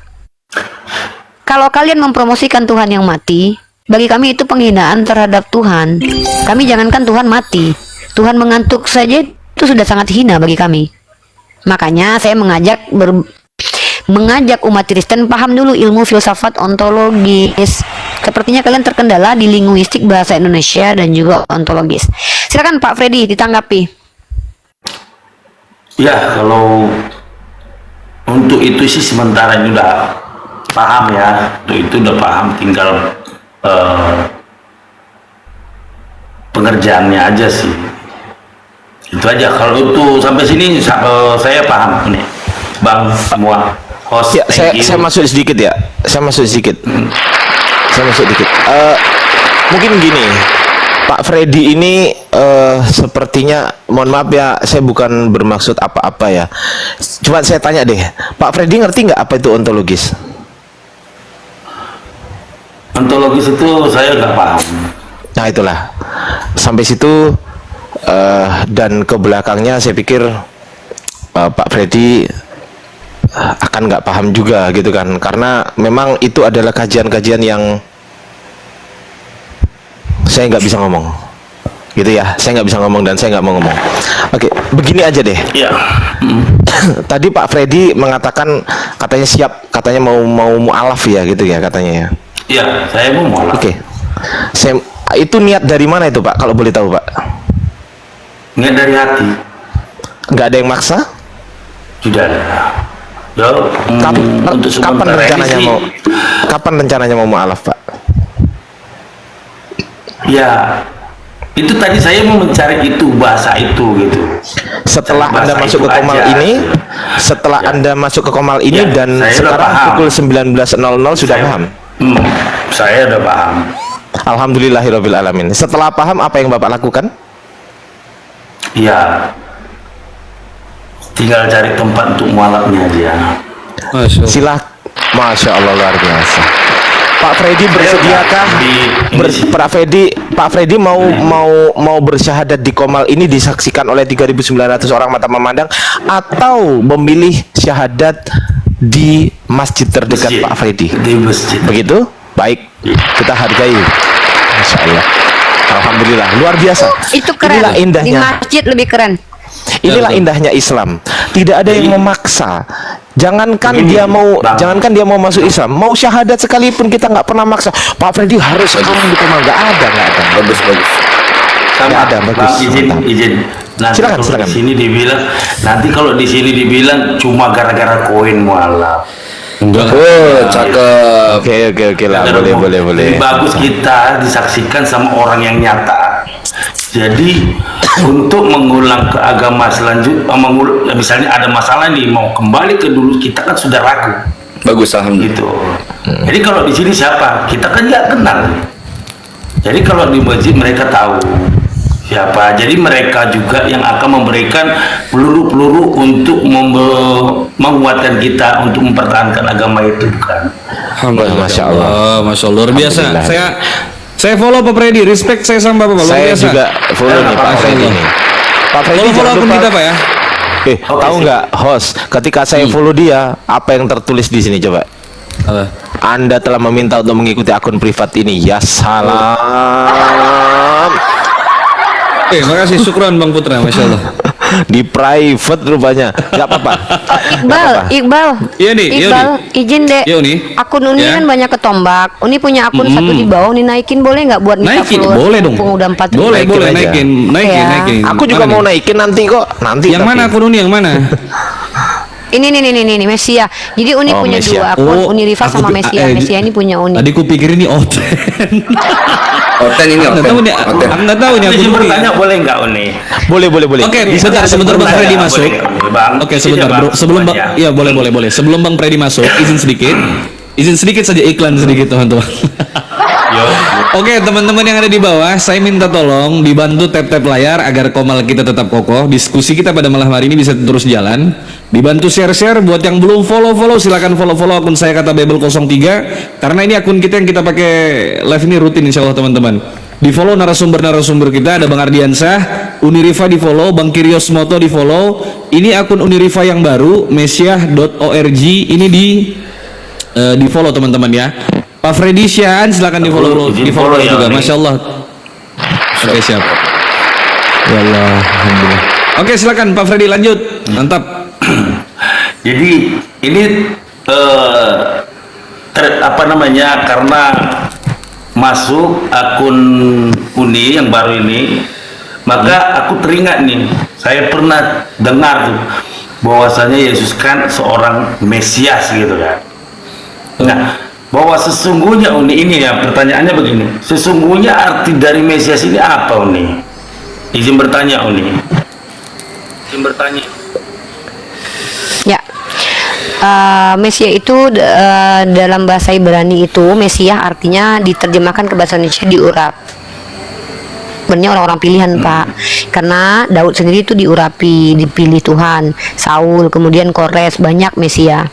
kalau kalian mempromosikan Tuhan yang mati, bagi kami itu penghinaan terhadap Tuhan. Kami jangankan Tuhan mati, Tuhan mengantuk saja itu sudah sangat hina bagi kami. Makanya saya mengajak mengajak umat Kristen paham dulu ilmu filsafat ontologis. Sepertinya kalian terkendala di linguistik bahasa Indonesia dan juga ontologis. Silakan Pak Freddy ditanggapi. Ya, kalau untuk itu sih sementara ini udah paham ya. Untuk itu udah paham, tinggal pengerjaannya aja sih. Itu aja. Kalau itu sampai sini saya paham nih, Bang semua host. Ya, saya masuk sedikit ya. Saya masuk sedikit. Mungkin gini, Pak Freddy ini sepertinya, mohon maaf ya, saya bukan bermaksud apa-apa ya. Cuma saya tanya deh, Pak Freddy ngerti nggak apa itu ontologis? Ontologis itu saya nggak paham. Nah itulah, sampai situ dan ke belakangnya saya pikir Pak Freddy akan nggak paham juga gitu kan, karena memang itu adalah kajian-kajian yang saya nggak bisa ngomong gitu ya, saya nggak bisa ngomong dan saya nggak mau ngomong. Oke, begini aja deh. Iya. Tadi Pak Freddy mengatakan katanya siap, katanya mau mualaf ya gitu ya katanya ya. Iya, saya mau malah. Oke. Itu niat dari mana itu Pak, kalau boleh tahu Pak? Niat dari hati. Nggak ada yang maksa? Sudah ada. Ya, untuk Kapan sementara ini rencananya sih, kapan rencananya mau mualaf Pak? ya, itu tadi saya mau mencari itu bahasa itu gitu. Setelah Bahasa Anda masuk itu ke Komal aja. ini, setelah Ya. Anda masuk ke Komal ini Ya, dan saya udah sekarang paham. pukul 19.00 sudah Saya- paham. Saya udah paham. Alhamdulillahirabbil alamin. Setelah paham, apa yang Bapak lakukan? Ya, tinggal cari tempat untuk mualafnya aja. Masya Allah. Silah, Masya Allah luar biasa. Pak Freddy bersediakah? Pak Freddy mau bersyahadat di Komal ini disaksikan oleh 3.900 orang mata memandang, atau memilih syahadat di masjid terdekat Masjid. Pak Freddy? Di masjid. Begitu? Baik, kita hargai. Masya Allah. Alhamdulillah, luar biasa. Itu keren. Inilah Di indahnya. masjid lebih keren. Inilah betul. indahnya Islam. Tidak ada yang memaksa. Jangankan Begini, Bang. dia mau masuk Islam, mau syahadat sekalipun kita nggak pernah maksa. Pak Freddy harus sekarang di Komal, nggak ada. Bagus. Sama, Ya ada, bagus. Bang, izin. Nanti Silakan, kalau silakan. di sini dibilang, cuma gara-gara koin mualaf. Enggak lah. Oh, cakep. Oke lah, boleh. Lebih bagus kita disaksikan sama orang yang nyata. Jadi untuk mengulang ke agama selanjutnya, misalnya ada masalah nih mau kembali ke dulu, kita kan sudah ragu Bagus, alhamdulillah. gitu. Jadi kalau di sini siapa? Kita kan nggak kenal. Jadi kalau di masjid mereka tahu siapa. Jadi mereka juga yang akan memberikan peluru-peluru untuk menguatkan kita untuk mempertahankan agama itu, bukan? Alhamdulillah. Masya Allah. Masya Allah, luar biasa. Alhamdulillah. Saya follow Pak Freddy, respect saya sama Bapak, luar Saya biasa. juga follow nih Pak Masya Freddy Allah. nih. Pak Freddy Follow jangan akun lupa. kita Pak ya. Tahu nggak host? Ketika saya follow dia, apa yang tertulis di sini coba? Apa? Anda telah meminta untuk mengikuti akun privat ini. Ya salam. Makasih, syukron Bang Putra, Masya Allah. Di private rupanya. Gak apa-apa. Iqbal, Iya nih, iya Iqbal, izin dek. Iya nih. Akun Uni Ya. kan banyak ketombak. Uni punya akun satu di bawah, Uni naikin boleh nggak buat minta Naikin, followers? boleh dong. Mumpung udah 4.000. Boleh, Naikin aja. naikin. Ya. Aku juga Mana mau nih? naikin nanti kok. Nanti. Yang tapi. mana akun Uni, yang mana? Ini Mesia. Jadi Uni Oh, punya Mesia. dua akun, Uni Rifa aku sama pi- Mesia. Mesia ini punya Uni. Tadi ku pikir ini Oten. Oten ini, Nggak tahu nih, Oten. aku nggak tahu nih akun Izin Uni. bertanya boleh nggak, Uni? Boleh. Oke, Bisa sebentar Bang bertanya, Freddy boleh masuk. nggak, Uni, Bang? Oke, Iya, sebentar Bang, bro. Sebelum Bang, semuanya. ya boleh. Sebelum Bang Freddy masuk, izin sedikit saja iklan sedikit teman-teman. Oke, teman-teman yang ada di bawah, saya minta tolong dibantu tap-tap layar agar Komal kita tetap kokoh. Diskusi kita pada malam hari ini bisa terus jalan. Dibantu share-share, buat yang belum follow, silakan follow akun saya Kata Bebel 03, karena ini akun kita yang kita pakai live ini rutin insya Allah teman-teman. Di follow narasumber kita, ada Bang Ardiansah, Unirifa di follow, Bang Kirios Moto di follow. Ini akun Unirifa yang baru, mesyah.org, ini di follow teman-teman ya. Pak Freddy Syahan silakan di follow ya, juga. Uni. Masya Allah. Oke, siap. Ya Allah, alhamdulillah. Oke, silakan Pak Freddy lanjut. Mantap. Jadi ini apa namanya, karena masuk akun Uni yang baru ini, maka aku teringat nih, saya pernah dengar tuh bahwasanya Yesus kan seorang Mesias gitu kan. Nah, bahwa sesungguhnya Uni ini ya, pertanyaannya begini, sesungguhnya arti dari Mesias ini apa Uni? Izin bertanya Uni. Izin bertanya. Ya, Mesia itu dalam bahasa Ibrani itu Mesia artinya diterjemahkan ke bahasa Indonesia diurap. Sebenarnya orang-orang pilihan Pak, karena Daud sendiri itu diurapi, dipilih Tuhan, Saul, kemudian Kores, banyak Mesia.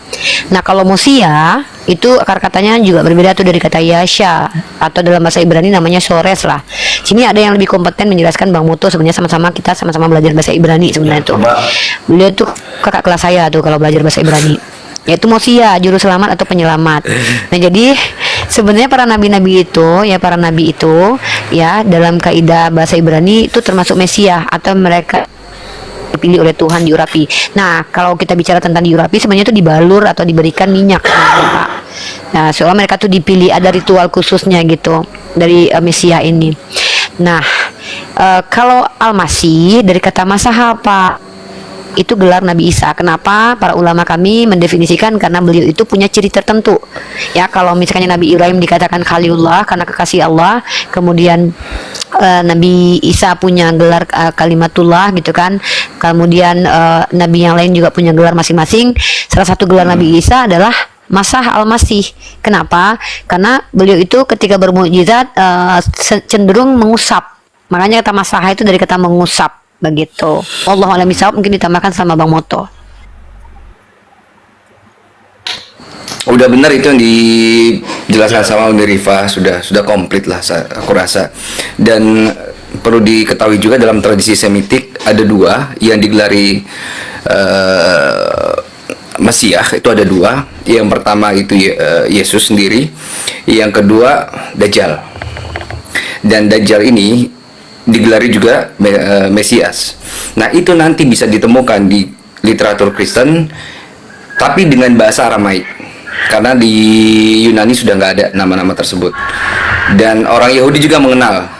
Nah kalau Mosia itu akar katanya juga berbeda tuh dari kata Yasha, atau dalam bahasa Ibrani namanya Sores lah. Sini ada yang lebih kompeten menjelaskan, Bang Moto, sebenarnya kita sama-sama belajar bahasa Ibrani sebenarnya tuh. Beliau tuh kakak kelas saya tuh kalau belajar bahasa Ibrani, yaitu Mosia, juru selamat atau penyelamat. Nah jadi sebenarnya para nabi-nabi itu ya dalam kaidah bahasa Ibrani itu termasuk Mesia, atau mereka dipilih oleh Tuhan, diurapi. Nah kalau kita bicara tentang diurapi, sebenarnya itu dibalur atau diberikan minyak Pak. Nah soalnya mereka tuh dipilih, ada ritual khususnya gitu dari Mesia ini. Nah kalau Al-Masih dari kata Masaha Pak, itu gelar Nabi Isa. Kenapa? Para ulama kami mendefinisikan karena beliau itu punya ciri tertentu. Ya, kalau misalnya Nabi Ibrahim dikatakan Khalilullah karena kekasih Allah, kemudian Nabi Isa punya gelar Kalimatullah gitu kan. Kemudian nabi yang lain juga punya gelar masing-masing. Salah satu gelar Nabi Isa adalah Masah Al-Masih. Kenapa? Karena beliau itu ketika bermukjizat cenderung mengusap. Makanya kata Masah itu dari kata mengusap. Begitu. Wallahu a'lam bishawab, mungkin ditambahkan sama Bang Moto. Udah benar itu yang dijelaskan sama Uni Rifa, sudah komplit lah aku rasa. Dan perlu diketahui juga dalam tradisi Semitik ada dua yang digelari Mesiah, itu ada dua. Yang pertama itu Yesus sendiri, yang kedua Dajjal. Dan Dajjal ini digelari juga Mesias. Nah itu nanti bisa ditemukan di literatur Kristen, tapi dengan bahasa Aramaik, karena di Yunani sudah nggak ada nama-nama tersebut. Dan orang Yahudi juga mengenal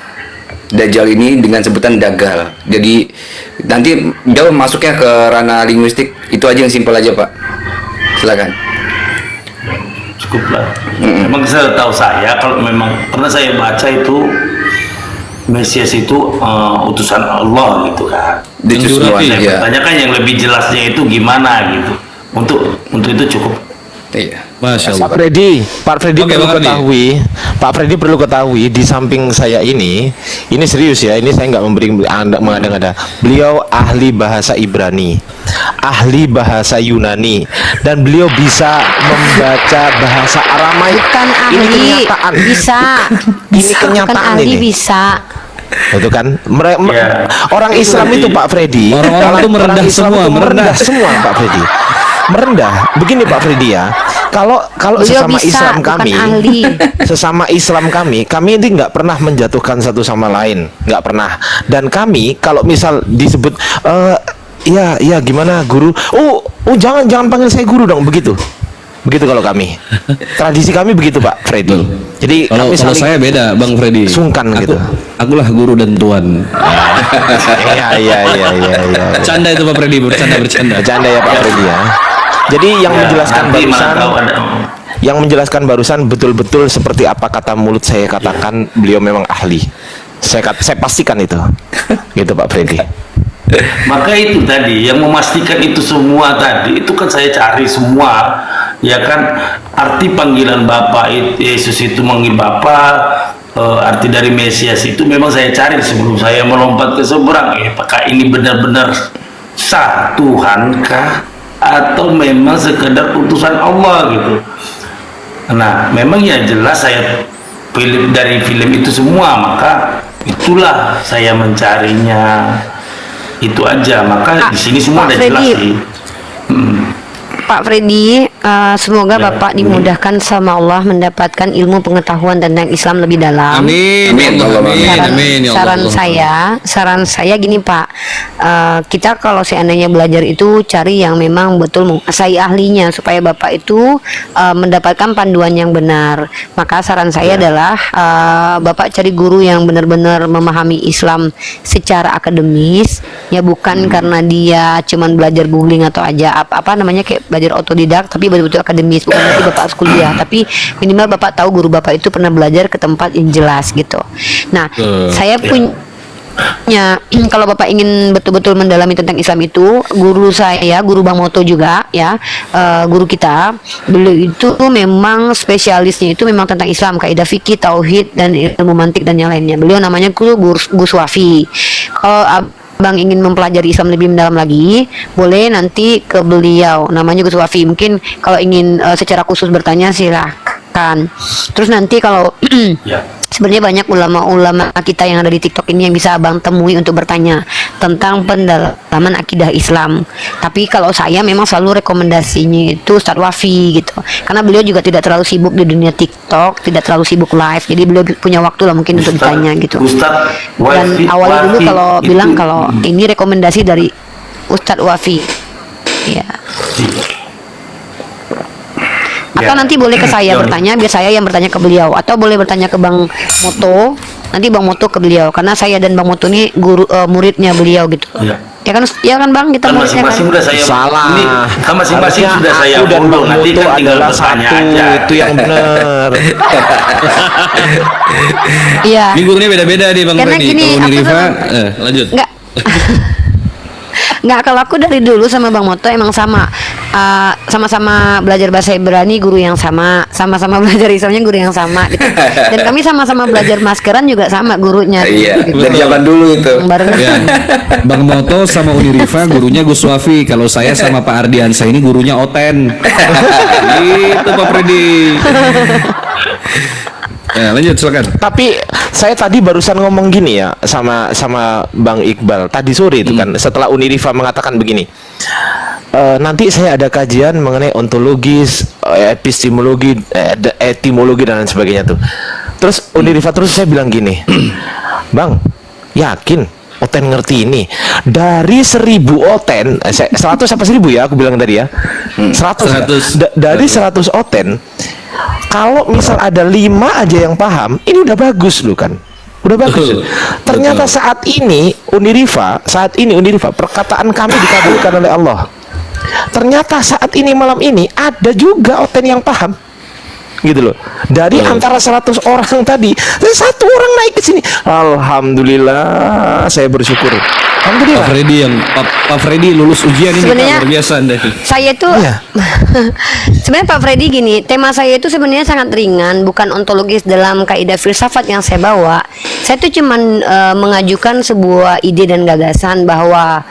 Dajjal ini dengan sebutan Dagal. Jadi nanti jauh masuknya ke ranah linguistik. Itu aja yang simpel aja Pak. Silakan. Cukup lah. Memang saya tahu, saya kalau memang pernah saya baca itu Mesias itu utusan Allah gitu kan. Iya. Tanyakan yang lebih jelasnya itu gimana gitu. Untuk itu cukup. Iya. Masya Allah. Pak Freddy Oke, perlu Bang Freddy. ketahui, Pak Freddy perlu ketahui di samping saya ini serius ya, ini saya nggak mengada-ngada. Beliau ahli bahasa Ibrani, ahli bahasa Yunani, dan beliau bisa membaca bahasa Aramaik. Bukan ahli, Ini kenyataan. bisa. Ini kenyataan Bukan ahli, ini. bisa. Itu kan Ya. orang Islam itu Pak Freddy, Orang-orang itu merendah Islam semua, itu merendah. semua Pak Freddy. Merendah. Begini Pak Freddy ya. Kalau Beliau sesama bisa, Islam bukan kami, ahli. sesama Islam kami ini nggak pernah menjatuhkan satu sama lain, nggak pernah. Dan kami kalau misal disebut ya gimana guru? Jangan panggil saya guru dong, begitu kalau kami. Tradisi kami begitu Pak Freddy. Jadi Kalau kami saling saya beda, Bang Freddy. sungkan gitu. Akulah guru dan tuan. Iya. Bercanda itu Pak Freddy, bercanda. Bercanda ya Pak Freddy ya. Jadi yang menjelaskan nanti barusan, mana tahu ada. yang menjelaskan barusan betul-betul seperti apa kata mulut saya katakan, beliau memang ahli. Saya pastikan itu, gitu Pak Freddy. Maka itu tadi yang memastikan itu semua tadi itu kan saya cari semua, ya kan, arti panggilan Bapa Yesus itu manggil Bapa, arti dari Mesias itu memang saya cari sebelum saya melompat ke seberang. Apakah ini benar-benar sah Tuhankah atau memang sekedar utusan Allah gitu? Nah memang ya jelas saya pilih dari film itu semua, maka itulah saya mencarinya. Itu aja, maka di sini semua Pak ada jelas Freddy. sih. Pak Freddy, Semoga Bapak dimudahkan sama Allah mendapatkan ilmu pengetahuan tentang Islam lebih dalam. Amin. Amin. Ya Allah, amin. Saran, Amin. Ya Allah. saran saya gini Pak, kita kalau seandainya belajar itu cari yang memang betul menguasai ahlinya supaya Bapak itu mendapatkan panduan yang benar. Maka saran saya adalah Bapak cari guru yang benar-benar memahami Islam secara akademis, ya bukan karena dia cuman belajar googling atau aja apa namanya kayak belajar otodidak, tapi betul-betul akademis, bukan berarti Bapak harus kuliah, tapi minimal Bapak tahu guru Bapak itu pernah belajar ke tempat yang jelas gitu. Nah, saya punya kalau Bapak ingin betul-betul mendalami tentang Islam itu, guru saya, guru Bang Moto juga ya, guru kita, beliau itu memang spesialisnya itu memang tentang Islam, kaidah fikih, tauhid dan ilmu mantik dan yang lainnya. Beliau namanya Gus Wafi. Kalau Bang ingin mempelajari Islam lebih mendalam lagi, boleh nanti ke beliau, namanya Gus Wafi. Mungkin kalau ingin secara khusus bertanya silahkan. Terus nanti kalau Ya. sebenarnya banyak ulama-ulama kita yang ada di TikTok ini yang bisa Abang temui untuk bertanya tentang pendalaman akidah Islam. Tapi kalau saya memang selalu rekomendasinya itu Ustadz Wafi gitu, karena beliau juga tidak terlalu sibuk di dunia TikTok, tidak terlalu sibuk live, jadi beliau punya waktu lah mungkin untuk ditanya gitu. Ustadz Dan awali dulu kalau bilang kalau ini rekomendasi dari Ustadz Wafi ya. Atau nanti boleh ke saya bertanya, biar saya yang bertanya ke beliau, atau boleh bertanya ke Bang Moto, nanti Bang Moto ke beliau, karena saya dan Bang Moto ini guru muridnya beliau gitu. Iya. Ya kan Bang, kita Kan muridnya masing-masing kan. udah saya Salah. ini kan masing-masing Harusnya sudah saya aku dan follow, Bang nanti Moto kan tinggal adalah bertanya satu, aja. itu yang benar. Iya. Ini gurunya beda-beda nih Bang Karena Freddy. gini, Kalau apa Uniriva, tuh, lanjut. Enggak. Nggak, kalau aku dari dulu sama Bang Moto emang sama, sama-sama belajar bahasa Ibrani, guru yang sama-sama belajar Islamnya guru yang sama gitu. Dan kami sama-sama belajar maskeran juga sama gurunya. Iya, gitu. dari zaman dulu itu. Barengan. Ya. Bang Moto sama Uniriva gurunya Gus Wafi. Kalau saya sama Pak Ardiansa ini gurunya Oten. Gitu Pak Freddy. Ya, lanjut silakan. Tapi saya tadi barusan ngomong gini ya sama Bang Iqbal tadi sore itu kan, setelah Uniriva mengatakan begini, nanti saya ada kajian mengenai ontologis, epistemologi, etimologi dan lain sebagainya tuh. Terus Uniriva terus saya bilang gini, Bang, yakin Oten ngerti ini? Dari 1000 Oten, 100 apa 1000 ya? Aku bilang tadi ya, 100. Dari 100 Oten, kalau misal ada 5 aja yang paham, ini udah bagus loh kan. Udah bagus. Betul. Ternyata Betul. saat ini Uniriva, perkataan kami dikabulkan oleh Allah. Ternyata saat ini malam ini ada juga Oten yang paham. Gitu loh. Dari antara 100 orang tadi, satu orang naik ke sini. Alhamdulillah, saya bersyukur. Alhamdulillah. Pak Freddy lulus ujian ini Pak, Sebenarnya luar biasa Anda. Saya tuh Iya. sebenarnya Pak Freddy gini, tema saya itu sebenarnya sangat ringan, bukan ontologis dalam kaidah filsafat yang saya bawa. Saya tuh cuman mengajukan sebuah ide dan gagasan bahwa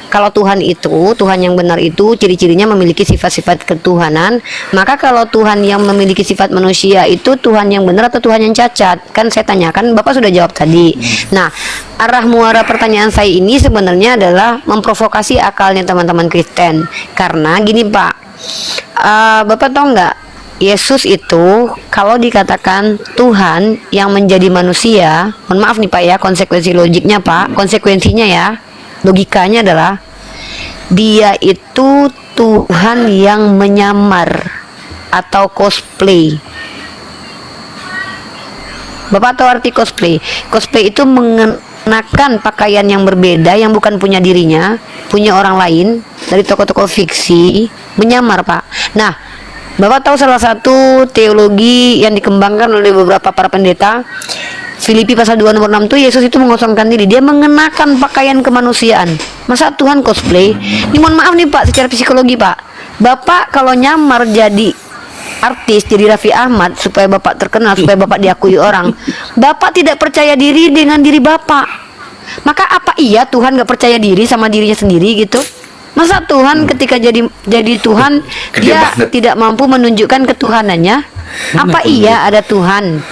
kalau Tuhan itu, Tuhan yang benar itu ciri-cirinya memiliki sifat-sifat ketuhanan. Maka kalau Tuhan yang memiliki sifat manusia itu Tuhan yang benar atau Tuhan yang cacat? Kan saya tanyakan, Bapak sudah jawab tadi. Nah, arah muara pertanyaan saya ini sebenarnya adalah memprovokasi akalnya teman-teman Kristen. Karena gini Pak, Bapak tahu nggak? Yesus itu kalau dikatakan Tuhan yang menjadi manusia, mohon maaf nih Pak ya, konsekuensi logiknya Pak, konsekuensinya ya, logikanya adalah dia itu Tuhan yang menyamar atau cosplay. Bapak tahu arti cosplay? Cosplay itu mengenakan pakaian yang berbeda yang bukan punya dirinya, punya orang lain, dari tokoh-tokoh fiksi, menyamar Pak. Nah, Bapak tahu salah satu teologi yang dikembangkan oleh beberapa para pendeta, Filipi pasal 2 nomor 6 tuh, Yesus itu mengosongkan diri, dia mengenakan pakaian kemanusiaan. Masa Tuhan cosplay? Ini mohon maaf nih Pak, secara psikologi Pak, Bapak kalau nyamar jadi artis, jadi Raffi Ahmad supaya Bapak terkenal, supaya Bapak diakui orang, Bapak tidak percaya diri dengan diri Bapak. Maka apa iya Tuhan gak percaya diri sama dirinya sendiri gitu? Masa Tuhan ketika jadi Tuhan dia tidak mampu menunjukkan ketuhanannya? Apa iya ada Tuhan?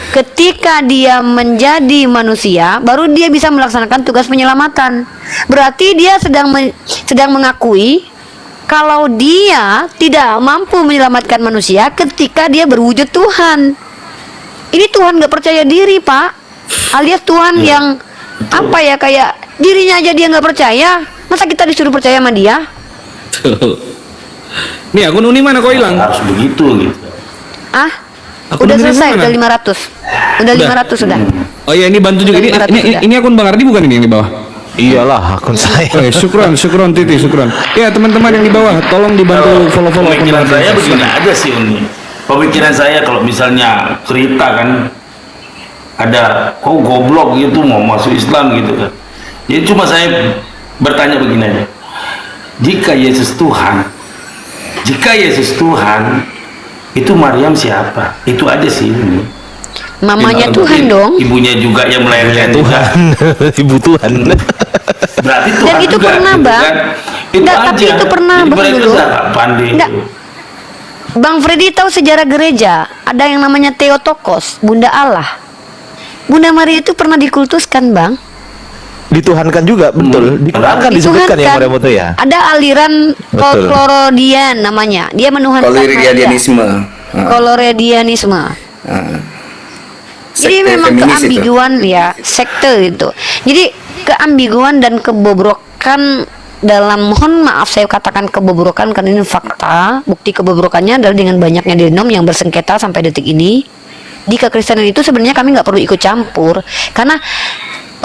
Ketika dia menjadi manusia, baru dia bisa melaksanakan tugas penyelamatan. Berarti dia sedang mengakui kalau dia tidak mampu menyelamatkan manusia ketika dia berwujud Tuhan. Ini Tuhan nggak percaya diri, Pak, alias Tuhan yang apa ya, kayak dirinya aja dia nggak percaya, masa kita disuruh percaya sama dia? Tuh. Nih akun Uni mana kok hilang? Harus begitu gitu. Ah, Akun udah Uni selesai, mana? udah 500. Udah 500 sudah. Oh ya, ini bantu juga. Ini, 500 ini, sudah. ini akun Bang Ardi bukan ini yang di bawah? Iyalah akun saya. Syukron Titi, syukron. Ya teman-teman yang di bawah, tolong dibantu follow-follow akun Pemikiran Bang saya Ardi. begini aja sih ini. Pemikiran saya kalau misalnya cerita kan ada kok goblok gitu mau masuk Islam gitu kan. Jadi cuma saya bertanya begini aja. Jika Yesus Tuhan, itu Maryam siapa? Itu aja sih ini. Mamanya Tuhan dong. Ibunya juga yang melahirkan Tuhan, ibu Tuhan. Berarti Tuhan Dan itu juga, pernah, gitu Bang. kan. Itu Enggak, aja. tapi itu pernah, Jadi Bang, mereka dulu. sangat pandai. Enggak. Bang Freddy tahu sejarah gereja, ada yang namanya Theotokos, Bunda Allah. Bunda Maria itu pernah dikultuskan, Bang. Dituhankan juga, betul. Dituhankan disebutkan ya Maryam itu ya. Ada aliran Betul. Kolorodian namanya. Dia menuhankan Maria. Koloredianisme. Koloredianisme. Jadi Sekte memang feminis itu. keambiguan ya, sekte itu. Jadi keambiguan dan kebobrokan dalam, mohon maaf saya katakan kebobrokan karena ini fakta. Bukti kebobrokannya adalah dengan banyaknya denom yang bersengketa sampai detik ini. Di kekristenan itu sebenarnya kami nggak perlu ikut campur, karena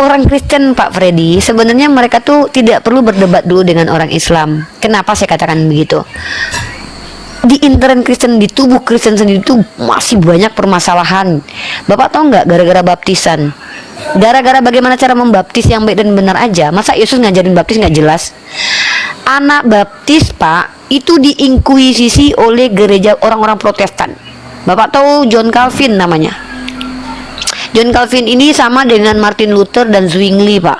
orang Kristen, Pak Freddy, sebenarnya mereka tuh tidak perlu berdebat dulu dengan orang Islam. Kenapa saya katakan begitu? Di intern Kristen, di tubuh Kristen sendiri itu masih banyak permasalahan. Bapak tahu nggak, gara-gara baptisan, gara-gara bagaimana cara membaptis yang baik dan benar aja, masa Yesus ngajarin baptis nggak jelas? Anak baptis, Pak, itu diinkuisisi oleh gereja orang-orang Protestan. Bapak tahu John Calvin namanya. John Calvin ini sama dengan Martin Luther dan Zwingli, Pak.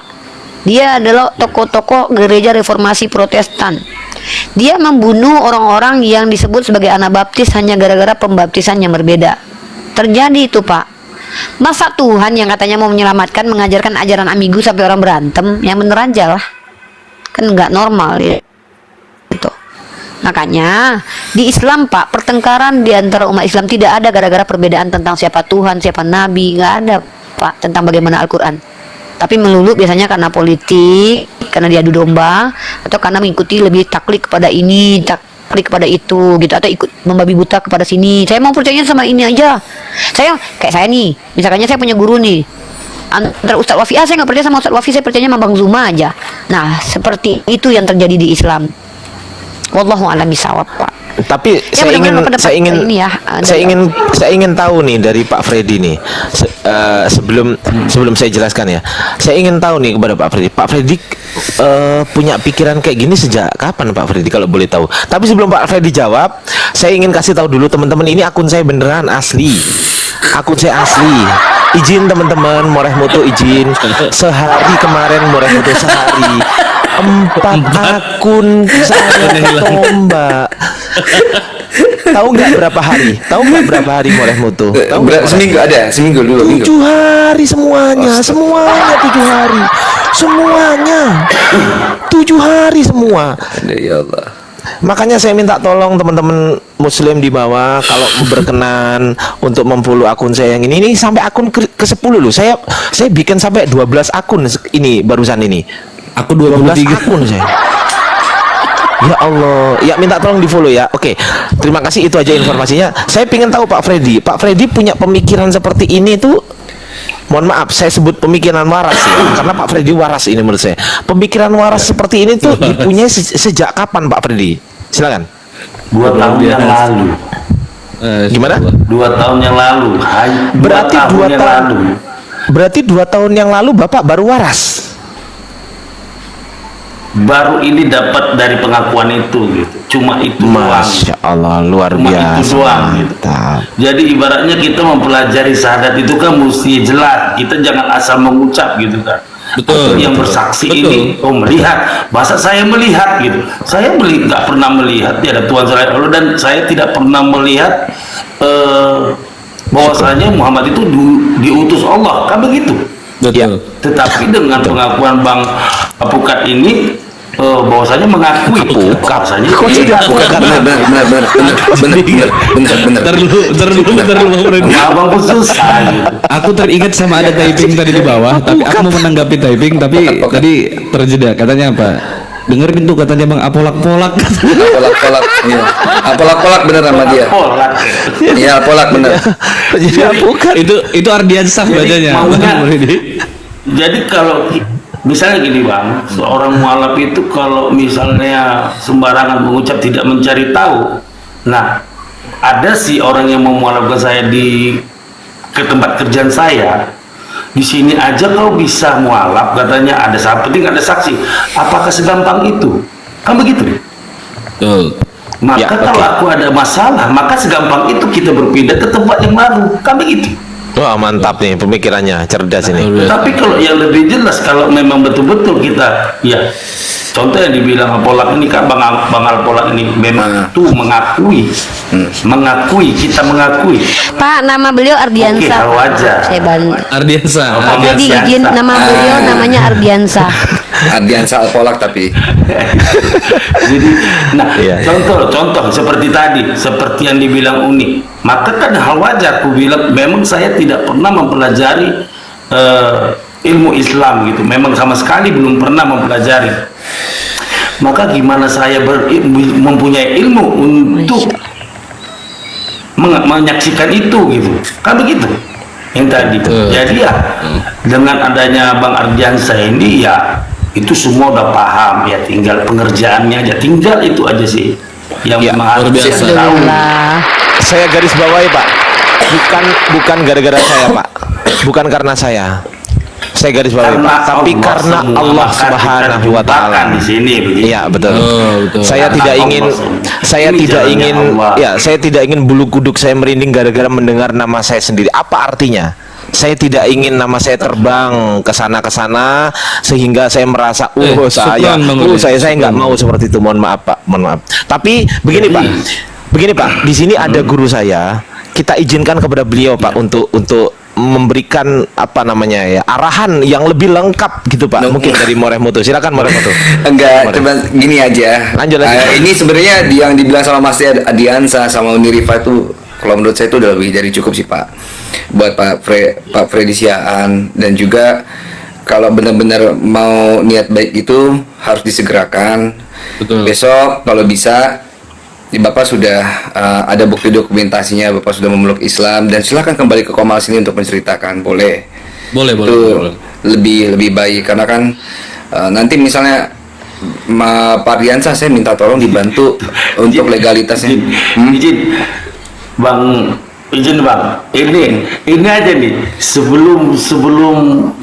Dia adalah tokoh-tokoh gereja reformasi Protestan. Dia membunuh orang-orang yang disebut sebagai anak baptis hanya gara-gara pembaptisan yang berbeda. Terjadi itu, Pak. Masa Tuhan yang katanya mau menyelamatkan mengajarkan ajaran ambigu sampai orang berantem? Yang bener aja lah. Kan nggak normal ya. Gitu. Makanya di Islam, Pak, pertengkaran di antara umat Islam tidak ada gara-gara perbedaan tentang siapa Tuhan, siapa Nabi. Nggak ada, Pak, tentang bagaimana Al-Quran. Tapi melulu biasanya karena politik, karena diadu domba, atau karena mengikuti lebih taklid kepada ini, taklid kepada itu gitu, atau ikut membabi buta kepada sini. Saya mau percaya sama ini aja. Saya kayak saya nih, misalnya saya punya guru nih, antara Ustadz Wafi, saya nggak percaya sama Ustadz Wafi, saya percaya sama Bang Zuma aja. Nah, seperti itu yang terjadi di Islam. Wallahu a'lam bishawab, Pak. Tapi Ya, saya ingin mudah-mudahan saya ingin ini ya, saya ingin tahu nih dari Pak Freddy nih, sebelum saya jelaskan ya, saya ingin tahu nih kepada Pak Freddy punya pikiran kayak gini sejak kapan, Pak Freddy, kalau boleh tahu. Tapi sebelum Pak Freddy jawab, saya ingin kasih tahu dulu teman-teman, ini akun saya beneran asli, akun saya asli. Izin teman-teman, Moreh Moto izin. Sehari kemarin Moreh Moto sehari 4 akun saya tombak. Tahu nggak berapa hari? Tahu nggak berapa hari Moreh Moto? Tahu nggak? Seminggu ada, seminggu dulu. 7 hari semuanya, semuanya 7 hari, semuanya 7 hari semua. Ya Allah. Makanya saya minta tolong teman-teman Muslim di bawah, kalau berkenan untuk memfollow akun saya yang ini sampai akun ke-10 loh. Saya bikin sampai 12 akun ini barusan ini. Aku 12 23. akun saya. Ya Allah, ya minta tolong di follow ya. Oke, terima kasih, itu aja informasinya. Saya ingin tahu Pak Freddy punya pemikiran seperti ini tuh. Mohon maaf, saya sebut pemikiran waras ya, karena Pak Freddy waras ini menurut saya. Pemikiran waras seperti ini tuh dipunyai sejak kapan, Pak Freddy? Silakan. 2 tahun yang lalu. Gimana? 2 tahun yang lalu. Berarti 2 yang tahun. lalu. Berarti 2 tahun yang lalu Bapak baru waras. Baru ini dapat dari pengakuan itu gitu. Cuma itu doang. Masya Allah, luar Cuma biasa. itu doang gitu. Mantap. Jadi ibaratnya kita mempelajari syahadat itu kan mesti jelas. Kita jangan asal mengucap gitu kan. Betul, Yang betul. bersaksi Betul. ini, melihat. Masa saya melihat gitu. Saya nggak pernah melihat tiada Tuhan selain Allah, dan saya tidak pernah melihat bahwasanya Muhammad itu diutus Allah, kan begitu. Betul. Ya. Tetapi dengan pengakuan Bang Apukat ini, bahwasanya mengakui bahwasanya Kok tidak buka? Benar. Terlalu Bang Freddy. abang pun susah gitu. Aku teringat sama ada typing tadi di bawah, tapi aku mau menanggapi typing, tapi tadi terjeda. Katanya apa? Dengerin tuh katanya Bang Apolak-polak. Apolak-polak, iya. Apolak-polak bener sama dia. Polak. Iya, apolak bener. Jadi bukan. Itu Ardiansah bacanya. maunya- Bang Freddy. Jadi kalau misalnya gini bang, seorang mualaf itu kalau misalnya sembarangan mengucap tidak mencari tahu, nah ada sih orang yang mau mualafkan saya ke tempat kerjaan saya, di sini aja kau bisa mualaf katanya, ada penting ada saksi. Apakah segampang itu? Kan begitu. Tuh. Maka Ya, kalau oke. aku ada masalah, maka segampang itu kita berpindah ke tempat yang baru. Kan begitu. Wah, mantap nih pemikirannya, cerdas ini. Tapi kalau yang lebih jelas, kalau memang betul-betul kita, ya, contoh yang dibilang Polak ini kan, Bang Polak ini memang tuh mengakui, kita mengakui. Pak, nama beliau Ardiansa. Oke, hal wajar. Saya bantu. Ardiansah. Oh, Jadi izin nama beliau namanya Ardiansa. Ardiansa Alpolak tapi Jadi, nah, Iya. contoh seperti tadi, seperti yang dibilang Uni, maka kan hal wajar. Aku bilang, memang saya tidak pernah mempelajari ilmu Islam gitu. Memang sama sekali belum pernah mempelajari. Maka gimana saya mempunyai ilmu untuk menyaksikan itu gitu, kan begitu yang tadi. Jadi ya dengan adanya Bang Ardiansa ini ya itu semua udah paham, ya tinggal pengerjaannya aja, tinggal itu aja sih yang Ya, memang harus luar biasa. kita tahu. Alhamdulillah. Saya garis bawahi Pak, bukan gara-gara saya Pak, bukan karena saya garis bawahi Pak, tapi karena semua, Allah maka kita Subhanahu wa taala. jumpakan di sini begitu. Iya betul. Betul. Saya Karena tidak Allah ingin, semua. saya Ini tidak jalannya ingin, Allah. ya saya tidak ingin bulu kuduk saya merinding gara-gara mendengar nama saya sendiri. Apa artinya? Saya tidak ingin nama saya terbang ke sana sehingga saya merasa syukran, Bang Rudi. saya nggak mau seperti itu. Mohon maaf Pak, mohon maaf. Tapi begini Pak, di sini ada guru saya. Kita izinkan kepada beliau Pak untuk memberikan apa namanya ya arahan yang lebih lengkap gitu Pak. Mungkin dari Moreh Mutu. Silakan Moreh Mutu. enggak, Moreh. coba gini aja. Lanjut. Ini sebenarnya yang dibilang sama Mas Adiansa sama Unirifa itu, kalau menurut saya itu udah lebih dari cukup sih Pak. Buat Pak Freddy Siaan, dan juga kalau benar-benar mau niat baik itu harus disegerakan. Betul. Besok kalau bisa Bapak sudah ada bukti dokumentasinya, Bapak sudah memeluk Islam, dan silakan kembali ke Komal sini untuk menceritakan. Boleh. Boleh. Itu lebih baik, karena kan nanti misalnya Pak Ardiansa saya minta tolong dibantu untuk legalitasnya. Izin bang, ini aja nih, sebelum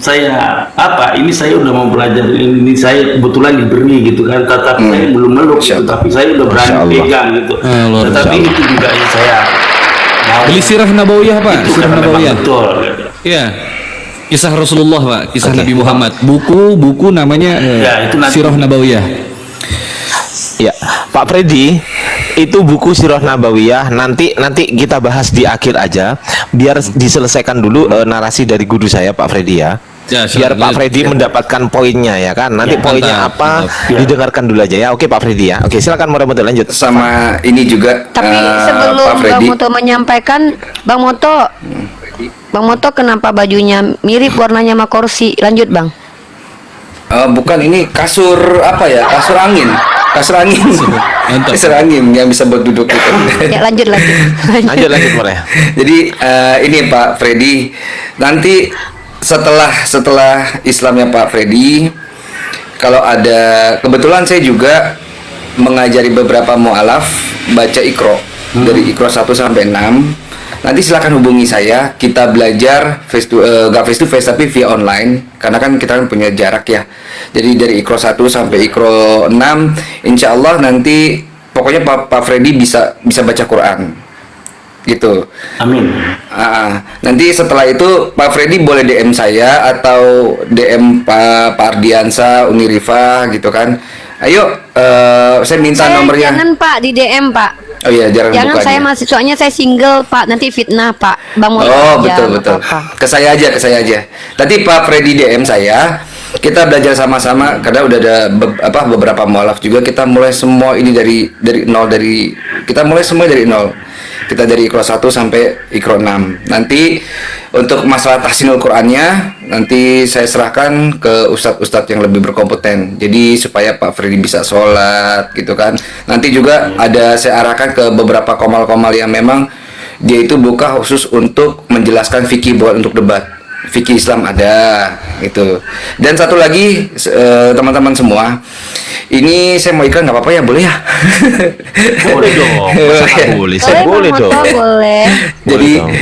saya ini saya udah mempelajari, ini saya kebetulan diberi gitu kan, tetapi saya belum meluk gitu, tapi saya udah berani Masya Allah. pegang gitu. Luar Tetapi biasa. itu juga yang saya mau. Beli Sirah Nabawiyah Pak, Itu Sirah karena memang Nabawiyah. betul gitu. Iya. Kisah Rasulullah Pak, kisah Nabi Muhammad. Buku namanya Ya, itu nanti. Sirah Nabawiyah. Ya, Pak Freddy, itu buku Sirah Nabawiyah nanti kita bahas di akhir aja, biar diselesaikan dulu narasi dari guru saya Pak Freddy ya. Ya, Biar silakan. Pak Freddy mendapatkan poinnya ya kan. Nanti Ya, poinnya mantap, apa mantap. didengarkan dulu aja ya. Oke Pak Freddy ya. Oke, silakan Muhammad lanjut. Sama ini juga Tapi Pak sebelum Bang Freddy. Moto menyampaikan, Bang Moto kenapa bajunya mirip warnanya sama kursi? Lanjut Bang. Bukan, ini kasur apa ya? Kasur angin. Mantap. Kasur angin yang bisa buat duduk gitu. Ya lanjut. Lanjut Moreh. Jadi ini Pak Freddy, nanti setelah Islamnya Pak Freddy, kalau ada kebetulan saya juga mengajari beberapa mualaf baca Iqra dari Iqra 1 sampai 6. Nanti silakan hubungi saya, kita belajar gak face to face tapi via online, karena kan kita kan punya jarak ya. Jadi dari Iqra 1 sampai Iqra 6, insya Allah nanti pokoknya Pak Freddy bisa baca Quran gitu. Amin. Nanti setelah itu Pak Freddy boleh DM saya atau DM Pak Ardiansa, Unirifa gitu kan. Ayo, saya minta nomornya. Jangan Pak di DM Pak. Oh iya, Jangan, bukanya. saya masih, soalnya saya single Pak, nanti fitnah Pak. Bang Moto Oh aja, betul. nggak apa-apa. Ke saya aja. Nanti Pak Freddy DM saya. kita belajar sama-sama karena udah ada beberapa mualaf juga. Kita mulai semua ini dari nol, kita mulai semua dari nol. Kita dari Iqra 1 sampai Iqra 6. Nanti untuk masalah tahsinul Qur'annya nanti saya serahkan ke ustadz-ustadz yang lebih berkompeten. Jadi supaya Pak Freddy bisa sholat gitu kan. Nanti juga ada saya arahkan ke beberapa komal-komal yang memang dia itu buka khusus untuk menjelaskan fikih, bukan untuk debat. Fikih Islam ada gitu. Dan satu lagi teman-teman semua, ini saya mau iklan nggak apa-apa ya, boleh ya? Boleh dong. Masa nggak boleh? Saya boleh Bang dong. Moto, boleh. Jadi dong.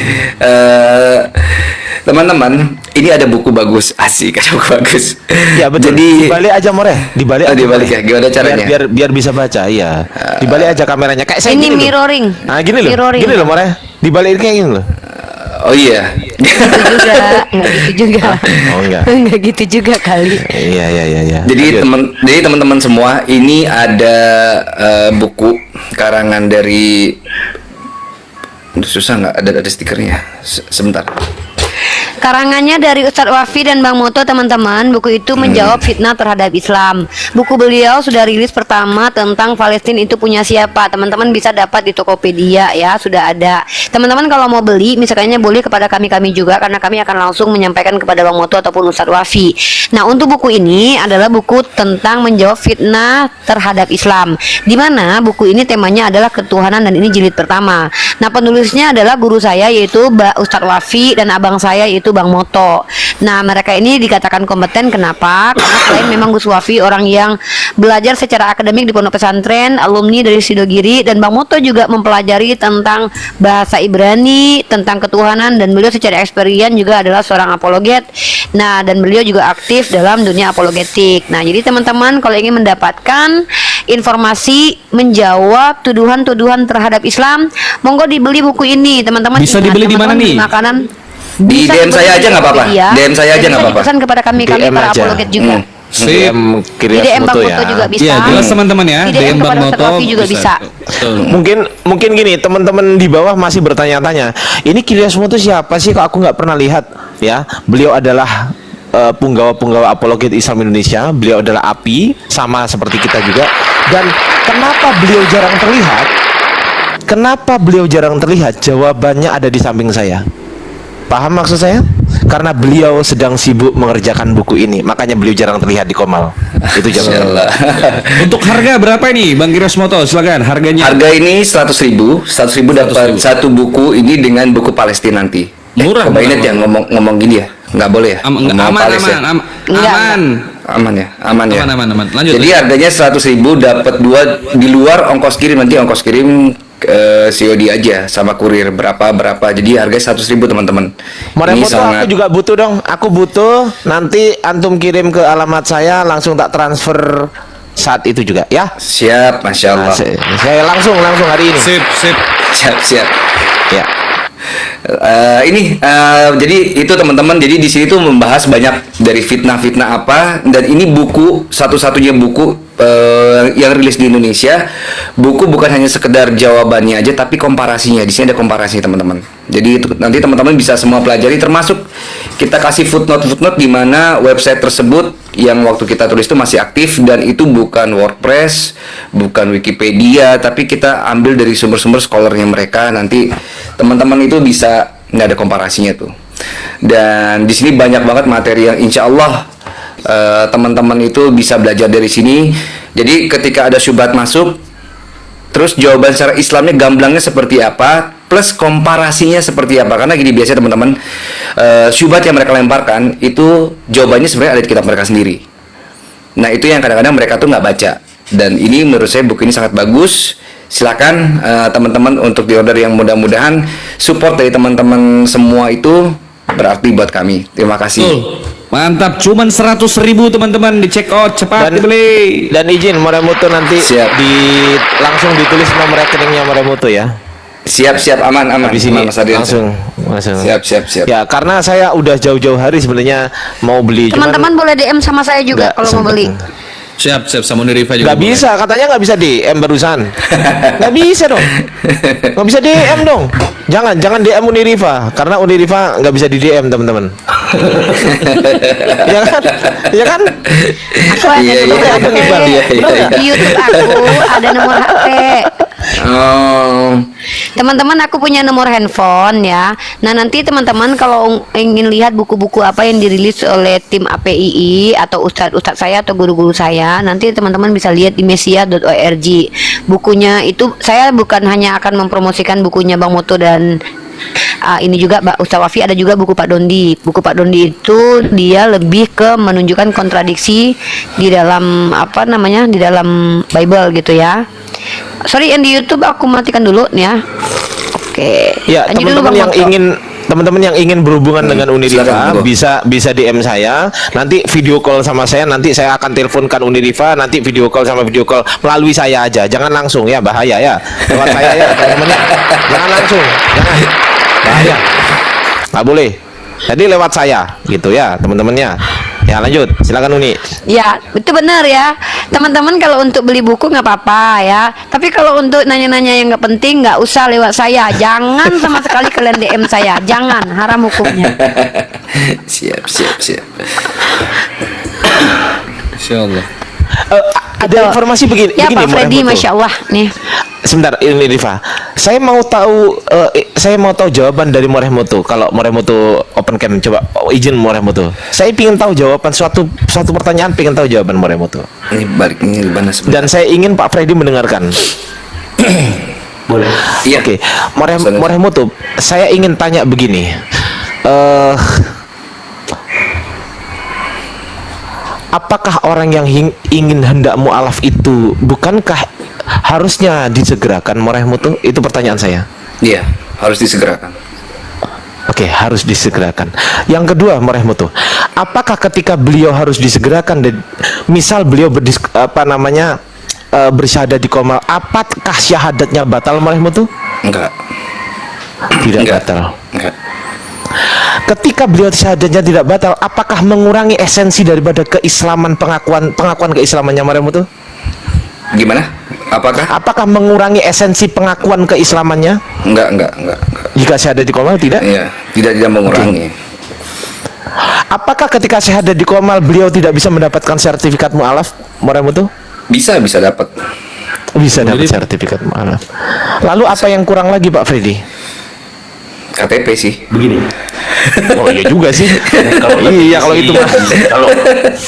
teman-teman, ini ada buku bagus, asik, ada buku bagus. Ya betul. Jadi Dibalik aja More. Dibalik. Oh, aja, dibalik More. ya? Gimana caranya? Biar bisa baca. Iya. Dibalik aja kameranya. Kayak saya Ini gini loh. mirroring. Nah gini loh. Mirroring. Gini loh More. Dibalik kayak gini loh. oh iya. Enggak gitu juga. Oh enggak. Enggak gitu juga kali. Iya. Jadi Lanjut. teman-teman semua, ini ada buku karangan dari, susah nggak ada stikernya. Sebentar. Karangannya dari Ustadz Wafi dan Bang Moto, teman-teman. Buku itu menjawab fitnah terhadap Islam. Buku beliau sudah rilis pertama tentang Palestina itu punya siapa. Teman-teman bisa dapat di Tokopedia ya, sudah ada. Teman-teman kalau mau beli, misalnya boleh kepada kami juga, karena kami akan langsung menyampaikan kepada Bang Moto ataupun Ustadz Wafi. Nah, untuk buku ini adalah buku tentang menjawab fitnah terhadap Islam, di mana buku ini temanya adalah ketuhanan, dan ini jilid pertama. Nah, penulisnya adalah guru saya, yaitu Ustadz Wafi, dan abang saya yaitu Bang Moto. Nah, mereka ini dikatakan kompeten. Kenapa? Karena selain memang Gus Wafi orang yang belajar secara akademik di pondok pesantren, alumni dari Sidogiri, dan Bang Moto juga mempelajari tentang bahasa Ibrani, tentang ketuhanan, dan beliau secara experience juga adalah seorang apologet. Nah, dan beliau juga aktif dalam dunia apologetik. Nah, jadi teman-teman kalau ingin mendapatkan informasi menjawab tuduhan-tuduhan terhadap Islam, monggo dibeli buku ini, teman-teman. Bisa Ingat, dibeli di mana teman-teman nih? beli makanan Di DM saya aja nggak apa-apa. DM saya aja nggak apa-apa. Pesan kepada kami DM para aja. apologet juga. Sip. DM Di Kiryas DM Bang Moto Moto ya. juga bisa. Iya, jelas teman-teman ya. Di DM DM Bang kepada Ustadz Moto Wafi juga bisa. Betul. Mungkin gini, teman-teman di bawah masih bertanya-tanya, ini Kiryas Moto siapa sih, kok aku nggak pernah lihat ya. Beliau adalah punggawa apologet Islam Indonesia. Beliau adalah API, sama seperti kita juga. Dan kenapa beliau jarang terlihat? Kenapa beliau jarang terlihat? Jawabannya ada di samping saya. Paham maksud saya? Karena beliau sedang sibuk mengerjakan buku ini, makanya beliau jarang terlihat di Komal. Itu jawabannya. Insyaallah. Untuk harga berapa ini Bang Kiryas Moto? Silakan harganya. Harga ini 100.000 dapat satu buku ini dengan buku Palestina nanti. Murah, Coba murah, ingat ya murah. ngomong gini ya, nggak boleh ya. Aman, Ngomong aman, Pales ya. aman. Aman ya, aman ya. Aman. Lanjut. Jadi harganya 100.000 dapat 2 di luar ongkos kirim, nanti ongkos kirim COD aja sama kurir berapa. Jadi harganya 100.000 teman-teman. More Moto, aku juga butuh dong. Aku butuh. Nanti antum kirim ke alamat saya, langsung tak transfer saat itu juga ya. Siap, masya Nah, Allah. saya langsung hari ini. Sip. Siap. Ya. Jadi itu teman-teman. Jadi di sini tuh membahas banyak dari fitnah-fitnah apa, dan ini buku satu-satunya buku yang rilis di Indonesia. Buku bukan hanya sekedar jawabannya aja, tapi komparasinya. Di sini ada komparasinya teman-teman. Jadi nanti teman-teman bisa semua pelajari, termasuk kita kasih footnote di mana website tersebut yang waktu kita tulis itu masih aktif, dan itu bukan WordPress, bukan Wikipedia, tapi kita ambil dari sumber-sumber scholarnya mereka. Nanti teman-teman itu bisa, nggak ada komparasinya tuh. Dan di sini banyak banget materi yang insya Allah teman-teman itu bisa belajar dari sini. Jadi ketika ada syubhat masuk, terus jawaban secara Islamnya gamblangnya seperti apa, plus komparasinya seperti apa. Karena gini, biasanya teman-teman syubhat yang mereka lemparkan itu jawabannya sebenarnya ada di kitab mereka sendiri. Nah, itu yang kadang-kadang mereka tuh nggak baca. Dan ini menurut saya buku ini sangat bagus. Silakan teman-teman untuk diorder, yang mudah-mudahan support dari teman-teman semua itu berarti buat kami. Terima kasih. Mantap, cuman 100.000 teman-teman, di check out cepat dibeli. Dan izin More Moto nanti Siap. langsung ditulis nomor rekeningnya More Moto ya. Siap, aman. Di sini Mas Adrian. langsung. Siap. Ya, karena saya udah jauh-jauh hari sebenarnya mau beli. Teman-teman boleh DM sama saya juga nggak kalau mau sempet. beli. Siap, sama Unirifa juga. Nggak boleh. bisa, katanya nggak bisa DM barusan. Nggak bisa dong. Nggak bisa DM dong. Jangan DM Unirifa, karena Unirifa nggak bisa di DM teman-teman. Ya kan? Ya kan? Aku ada Iya, nomor iya, HP. iya, iya. Di YouTube aku ada nomor HP. Oh, Teman-teman, aku punya nomor handphone ya. Nah, nanti teman-teman kalau ingin lihat buku-buku apa yang dirilis oleh tim APII atau ustadz-ustadz saya atau guru-guru saya, nanti teman-teman bisa lihat di mesia.org. Bukunya itu saya bukan hanya akan mempromosikan bukunya Bang Moto dan ini juga Mbak Ustaz Wafi, ada juga buku Pak Dondi. Buku Pak Dondi itu dia lebih ke menunjukkan kontradiksi di dalam apa namanya, di dalam Bible gitu ya. Sorry, yang di YouTube aku matikan dulu nih ya. Oke. Ya, Lanjut dulu, teman-teman Bang yang Moto. ingin teman-teman yang ingin berhubungan dengan Unirifa silakan, monggo. bisa DM saya, nanti video call sama saya, nanti saya akan teleponkan Unirifa, nanti video call melalui saya aja, jangan langsung ya, bahaya ya, lewat saya ya teman-teman ya. Jangan langsung, jangan, bahaya, nggak boleh, jadi lewat saya gitu ya teman-temannya. Ya lanjut, silakan Uni. Ya, itu benar ya. Teman-teman kalau untuk beli buku nggak apa-apa ya. Tapi kalau untuk nanya-nanya yang nggak penting nggak usah lewat saya. Jangan sama sekali kalian DM saya. Jangan, haram hukumnya. siap, siap, siap. Insyaallah. Ada informasi begini, Ya begini Pak Freddy, Muhammad. Masya Allah nih. Sebentar, ini Rifa. Saya mau tahu jawaban dari Moremoto. Kalau Moremoto open cam, coba izin Moremoto. Saya ingin tahu jawaban suatu pertanyaan, ingin tahu jawaban Moremoto. Ini balik ini mana sebentar. Dan saya ingin Pak Freddy mendengarkan. Boleh. Iya. Oke, Moremoto, saya ingin tanya begini. Apakah orang yang ingin hendak mu'alaf itu bukankah harusnya disegerakan Moremoto? Itu pertanyaan saya. Iya, harus disegerakan. Oke, harus disegerakan. Yang kedua, Moremoto, apakah ketika beliau harus disegerakan, dan misal beliau bersyahadat di Komal, apakah syahadatnya batal Moremoto? Enggak. Tidak Enggak. batal. Enggak. Ketika beliau syahadatnya tidak batal, apakah mengurangi esensi daripada keislaman, pengakuan keislamannya Moremoto? Gimana? Apakah? Apakah mengurangi esensi pengakuan keislamannya? Enggak. Jika syahadat di Komal tidak? Iya, tidak mengurangi. Apakah ketika syahadat di Komal beliau tidak bisa mendapatkan sertifikat mu'alaf Moremoto? Bisa dapat. Bisa dapat sertifikat mu'alaf. Lalu apa yang kurang lagi Pak Freddy? KTP sih. Begini. Oh iya juga sih. Iya kalau itu mah.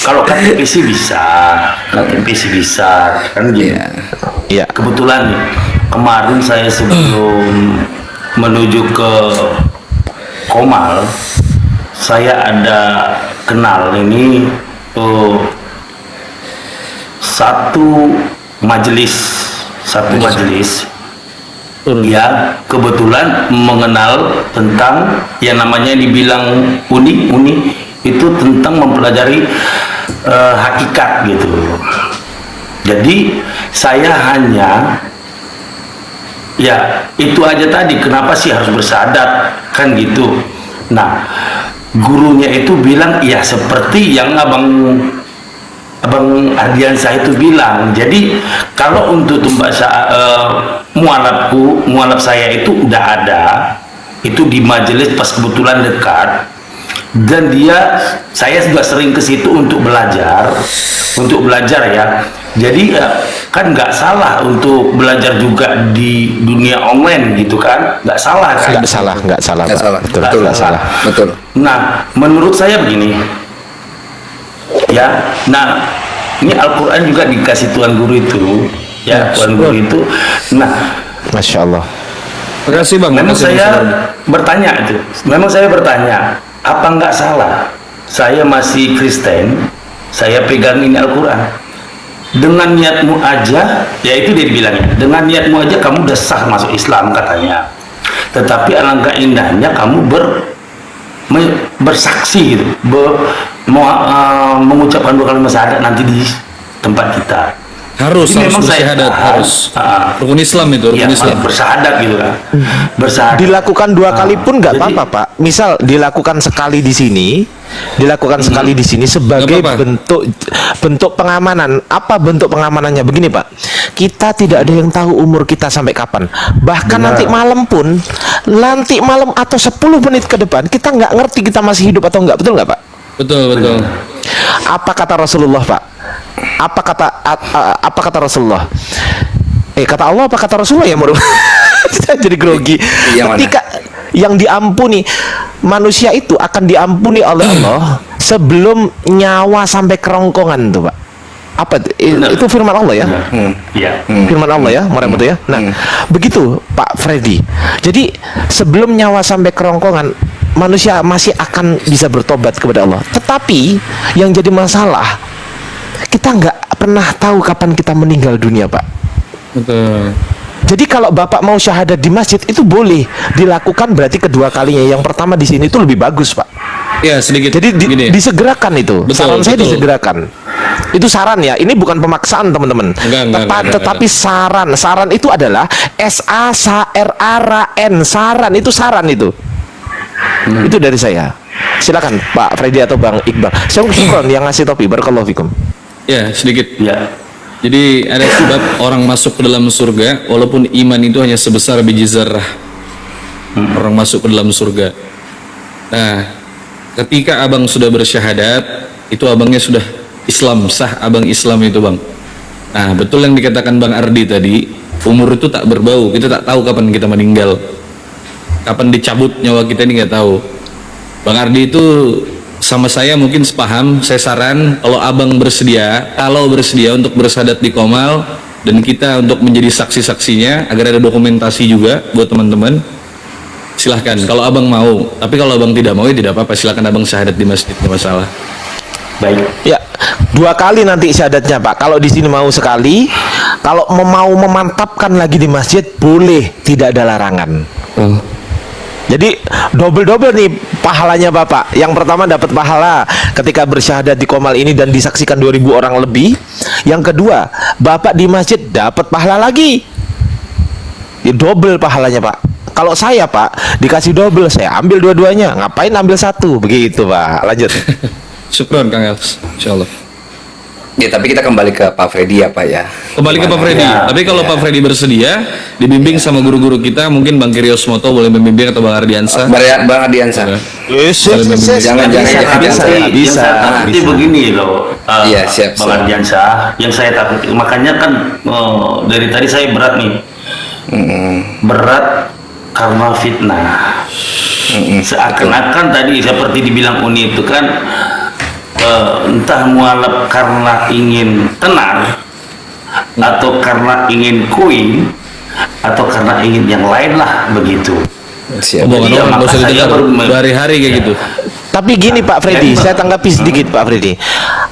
Kalau KTP sih bisa, kan gitu. Iya. Iya. Kebetulan kemarin saya sebelum menuju ke Komal, saya ada kenal ini satu majelis ya, kebetulan mengenal tentang yang namanya dibilang uni itu tentang mempelajari hakikat gitu. Jadi saya hanya ya itu aja tadi, kenapa sih harus bersyahadat kan gitu. Nah, gurunya itu bilang ya seperti yang Abang Ardiansyah itu bilang. Jadi kalau untuk mualaf saya itu udah ada, itu di majelis pas kebetulan dekat, dan saya juga sering ke situ untuk belajar ya. Jadi kan nggak salah untuk belajar juga di dunia online gitu kan, nggak salah kan? Nggak salah Nggak Pak. salah. Betul, Nggak nggak salah. Betul. Nah, menurut saya begini, ya. Nah, ini Al-Quran juga dikasih Tuan Guru itu, ya, Tuan Guru itu. Nah, Masya Allah. Terima kasih Bang. memang Makasih, saya Bang. bertanya, apa nggak salah? Saya masih Kristen, saya pegang ini Al-Quran. Dengan niatmu aja, ya itu dia dibilangnya, dengan niatmu aja kamu udah sah masuk Islam katanya. Tetapi alangkah indahnya kamu bersaksi gitu, mengucapkan dua kalimat syahadat nanti di tempat kita. Harus Jadi memang saya bersyahadat, harus. Rukun Islam itu, Iya, rukun Islam. bersyahadat gitu kan. Bersyahadat. Dilakukan dua kali pun nggak Jadi- apa-apa Pak. Misal dilakukan sekali di sini, sekali di sini sebagai Nggak apa-apa. bentuk pengamanan. Apa bentuk pengamanannya? Begini Pak, kita tidak ada yang tahu umur kita sampai kapan. Bahkan nanti malam pun, nanti malam atau 10 menit ke depan kita nggak ngerti kita masih hidup atau enggak. Betul nggak, Pak? Betul, betul. Apa kata Rasulullah, Pak? Apa kata Rasulullah? Kata Allah apa kata Rasulullah ya, Mur? Saya jadi grogi. Yang Ketika yang diampuni manusia itu akan diampuni oleh Allah sebelum nyawa sampai kerongkongan tuh, Pak. Apa itu firman Allah ya? Iya. Firman Allah ya, betul ya. Nah, begitu Pak Freddy. Jadi sebelum nyawa sampai kerongkongan, manusia masih akan bisa bertobat kepada Allah. Tetapi yang jadi masalah, kita nggak pernah tahu kapan kita meninggal dunia, Pak. Betul. Jadi kalau Bapak mau syahadat di masjid itu boleh dilakukan, berarti kedua kalinya. Yang pertama di sini itu lebih bagus, Pak. Ya, sedikit. Jadi gini. disegerakan itu. Betul, Saran saya betul. disegerakan. Itu saran ya. Ini bukan pemaksaan, teman-teman. Enggak. Tetapi saran. Saran itu adalah SARAN. Saran itu saran itu. Itu dari saya. Silakan Pak Freddy atau Bang Iqbal. Saya syukron yang ngasih topi. Barakallahu fikum. Ya, sedikit. Ya. Jadi ada sebab orang masuk ke dalam surga walaupun iman itu hanya sebesar biji zarah. Orang masuk ke dalam surga. Nah, ketika abang sudah bersyahadat, itu abangnya sudah Islam, sah abang Islam itu, Bang. Nah, betul yang dikatakan Bang Ardi tadi, umur itu tak berbau. Kita tak tahu kapan kita meninggal. Kapan dicabut nyawa kita ini nggak tahu. Bang Ardi itu sama saya mungkin sepaham. Saya saran kalau abang bersedia, untuk bersyahadat di Qomal dan kita untuk menjadi saksi-saksinya agar ada dokumentasi juga buat teman-teman, silahkan kalau abang mau. Tapi kalau abang tidak mau ya tidak apa-apa, silahkan abang syahadat di masjid, tidak masalah. Baik. Ya, 2 kali nanti syahadatnya, Pak. Kalau di sini mau sekali, kalau mau memantapkan lagi di masjid boleh, tidak ada larangan. Jadi double nih pahalanya Bapak. Yang pertama dapat pahala ketika bersyahadat di Qomal ini dan disaksikan 2000 orang lebih. Yang kedua, Bapak di masjid dapat pahala lagi. Ya, double pahalanya, Pak. Kalau saya, Pak, dikasih double, saya ambil dua-duanya. Ngapain ambil satu? Begitu, Pak. Lanjut. Syukron Kang Els, insyaallah. Ya, tapi kita kembali ke Pak Freddy ya, Pak ya. Kembali ke Pak Freddy. Ya. Tapi kalau Pak Freddy bersedia, dibimbing sama guru-guru kita, mungkin Bang Kirios Moto boleh membimbing atau Bang Ardiansa. Bang Ardiansa. Jangan bisa. Nanti begini loh, Iya, siap, Bang siap. Ardiansa, yang saya takut, makanya kan dari tadi saya berat nih, berat karena fitnah. Seakan-akan tadi seperti dibilang Uni itu kan, entah mualaf karena ingin tenar, atau karena ingin koin, atau karena ingin yang lain lah begitu. Siap. Omongan Iya, orang nggak maka usah saya didengar baru berhari-hari kayak gitu. Tapi gini Pak Freddy, saya tanggapi sedikit Pak Freddy.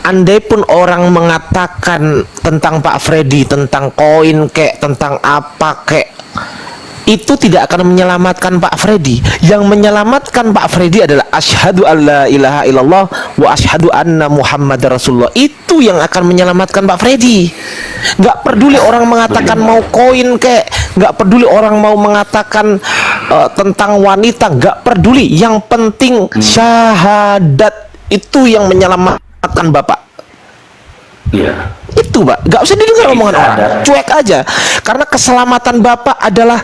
Andai pun orang mengatakan tentang Pak Freddy, tentang koin kek, tentang apa kek, itu tidak akan menyelamatkan Pak Freddy. Yang menyelamatkan Pak Freddy adalah asyhadu alla ilaha illallah wa asyhadu anna Muhammadar Rasulullah. Itu yang akan menyelamatkan Pak Freddy. Nggak peduli orang mengatakan mau koin kek, nggak peduli orang mau mengatakan tentang wanita, nggak peduli. Yang penting syahadat, itu yang menyelamatkan Bapak. Iya. Itu Pak, nggak usah didengar omongan orang, cuek aja. Karena keselamatan Bapak adalah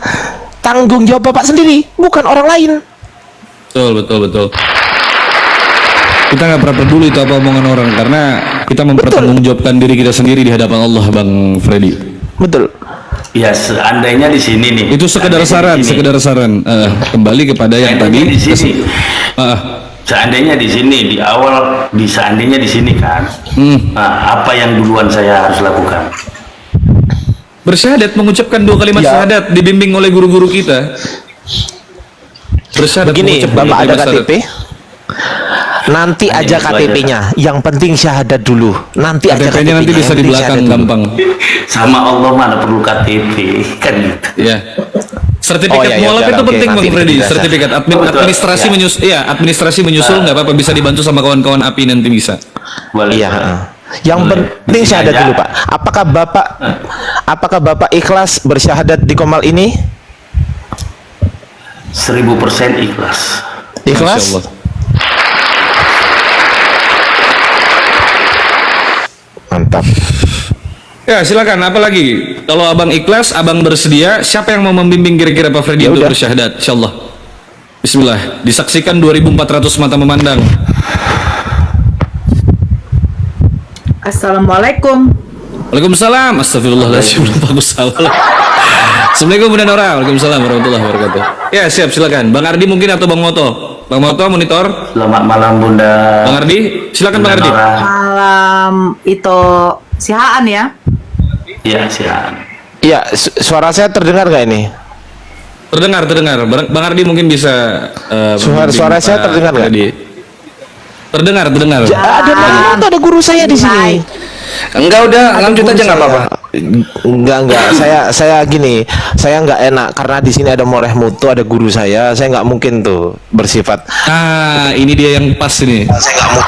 tanggung jawab Bapak sendiri, bukan orang lain. Betul. Kita nggak pernah peduli itu apa omongan orang, karena kita mempertanggungjawabkan diri kita sendiri di hadapan Allah, Bang Freddy. Betul. Ya, seandainya di sini nih. Itu sekedar seandainya saran. Kembali kepada yang tadi. Seandainya di sini. Seandainya di sini di awal, seandainya di sini kan, nah, apa yang duluan saya harus lakukan? Bersyahadat, mengucapkan 2 kalimat Ya. syahadat, dibimbing oleh guru-guru kita. Bersyahadat, Begini, mengucapkan Bapak 2 ada kalimat syahadat. KTP? Nanti Hanya aja itu KTP-nya. Yang penting syahadat dulu. Nanti aja KTP-nya nanti KTP-nya, bisa yang di penting belakang syahadat dulu. gampang. Sama Allah mana perlu KTP kan gitu. Ya. Sertifikat Oh, iya, iya, mualaf oke, itu oke, penting nanti Bang Freddy. bisa. Sertifikat Betul, administrasi ya. menyusul, administrasi menyusul nggak apa-apa, bisa dibantu sama kawan-kawan API nanti bisa. Boleh. Iya. Yang Boleh. penting Di sini syahadat aja. dulu Pak. Apakah Bapak ikhlas bersyahadat di Qomal ini? 1000% ikhlas. Masya Ikhlas? Allah. Mantap. Ya silakan, apa lagi? Kalau abang ikhlas, abang bersedia, siapa yang mau membimbing kira-kira Pak Freddy Ya untuk udah. bersyahadat? Insyaallah. Bismillah. Disaksikan 2400 mata memandang. Assalamualaikum. Waalaikumsalam. Astagfirullahaladzim. Lupa aku salah. Assalamualaikum Bunda Nora. Waalaikumsalam warahmatullahi wabarakatuh. Ya siap, silakan. Bang Ardi mungkin atau Bang Moto? Bang Moto monitor. Selamat malam Bunda. Bang Ardi, silakan Bang Ardi. Nora. Malam itu sihaan ya. Iya, siap. Iya, suara saya terdengar nggak ini? Terdengar. Bang Ardi mungkin bisa. Suara saya Pak terdengar nggak? Freddy. Terdengar. Ada guru saya di sini. Enggak, udah lanjut aja nggak apa-apa. Enggak. Saya gini, saya nggak enak karena di sini ada Moleh Mutu, ada guru saya nggak mungkin tuh bersifat. Ah, ini dia yang pas ini. Saya nggak mau.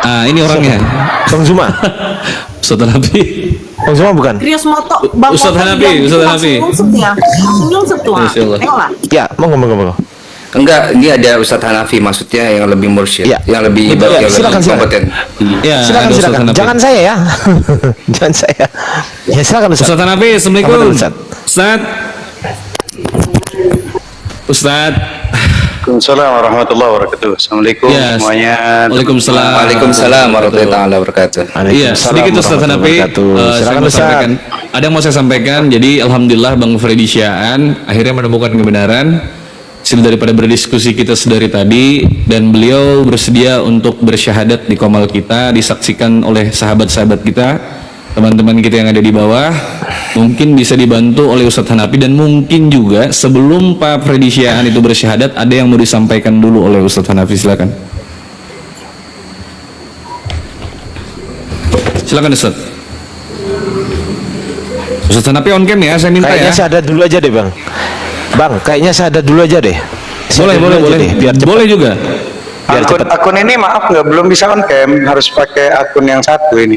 Ah, ini orangnya. Bang Zuma, Ustaz Nabi. Bang Zuma bukan? Krius moto Bang Ustadz Moto Hanafi, bilang gitu, Ustadz langsung Hanafi. nyungsep ya. Langsung nyungsep tuh. Masya Allah. Tengoklah. Ya, monggo. Enggak, ini ada Ustadz Hanafi maksudnya yang lebih mursyid, Iya. yang lebih Betul, ya. yang Silakan, lebih kompeten. Ya, Silakan. ada Ustadz Hanafi. Jangan saya ya. Jangan saya. Ya silakan Ustaz. Ustadz Hanafi, Assalamualaikum. Apa Ustaz? Ustadz. Waalaikumsalam warahmatullahi wabarakatuh. Assalamualaikum Ya, semuanya. Waalaikumsalam. Waalaikumsalam warahmatullahi wabarakatuh. Iya, sedikit Ustadz Hanafi. Saya Silakan mau Ustaz. sampaikan. Ada yang mau saya sampaikan. Jadi alhamdulillah Bang Freddy Syiaan akhirnya menemukan kebenaran hasil daripada berdiskusi kita sedari tadi, dan beliau bersedia untuk bersyahadat di komal kita, disaksikan oleh sahabat-sahabat kita, teman-teman kita yang ada di bawah. Mungkin bisa dibantu oleh Ustadz Hanafi, dan mungkin juga sebelum Pak Freddy Syiaan itu bersyahadat ada yang mau disampaikan dulu oleh Ustadz Hanafi. Silakan. Silakan Ustadz. Ustadz Hanafi on cam ya, saya minta Kayaknya ya. syahadat dulu aja deh, Bang. Bang, kayaknya syahadat dulu aja deh. Boleh, Syahadat dulu aja deh, biar cepat. Boleh juga. Biar cepat. Akun ini maaf nggak belum bisa on cam, harus pakai akun yang satu ini.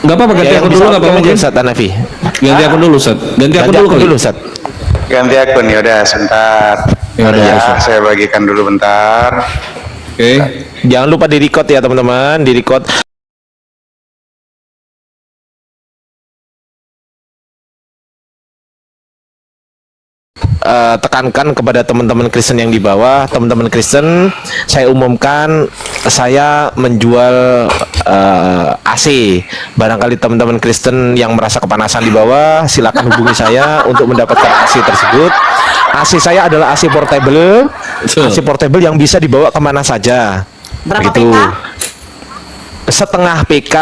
Enggak apa-apa, ganti Ya, akun yang dulu bisa enggak apa-apa aja mungkin. Ustaz Hanafi. Ganti akun dulu, Ustadz. Ganti akun Ganti dulu akun kali. dulu, Ustaz. Ganti akun ya udah sebentar. Ya udah, Ya, Ustaz. saya bagikan dulu bentar. Oke. Jangan lupa di-record ya, teman-teman. Di-record. Tekankan kepada teman-teman Kristen yang di bawah, teman-teman Kristen, saya umumkan saya menjual AC. Barangkali teman-teman Kristen yang merasa kepanasan di bawah, silakan hubungi saya untuk mendapatkan AC tersebut. AC saya adalah AC portable, Betul. AC portable yang bisa dibawa kemana saja. Berapa Begitu. PK? Setengah PK,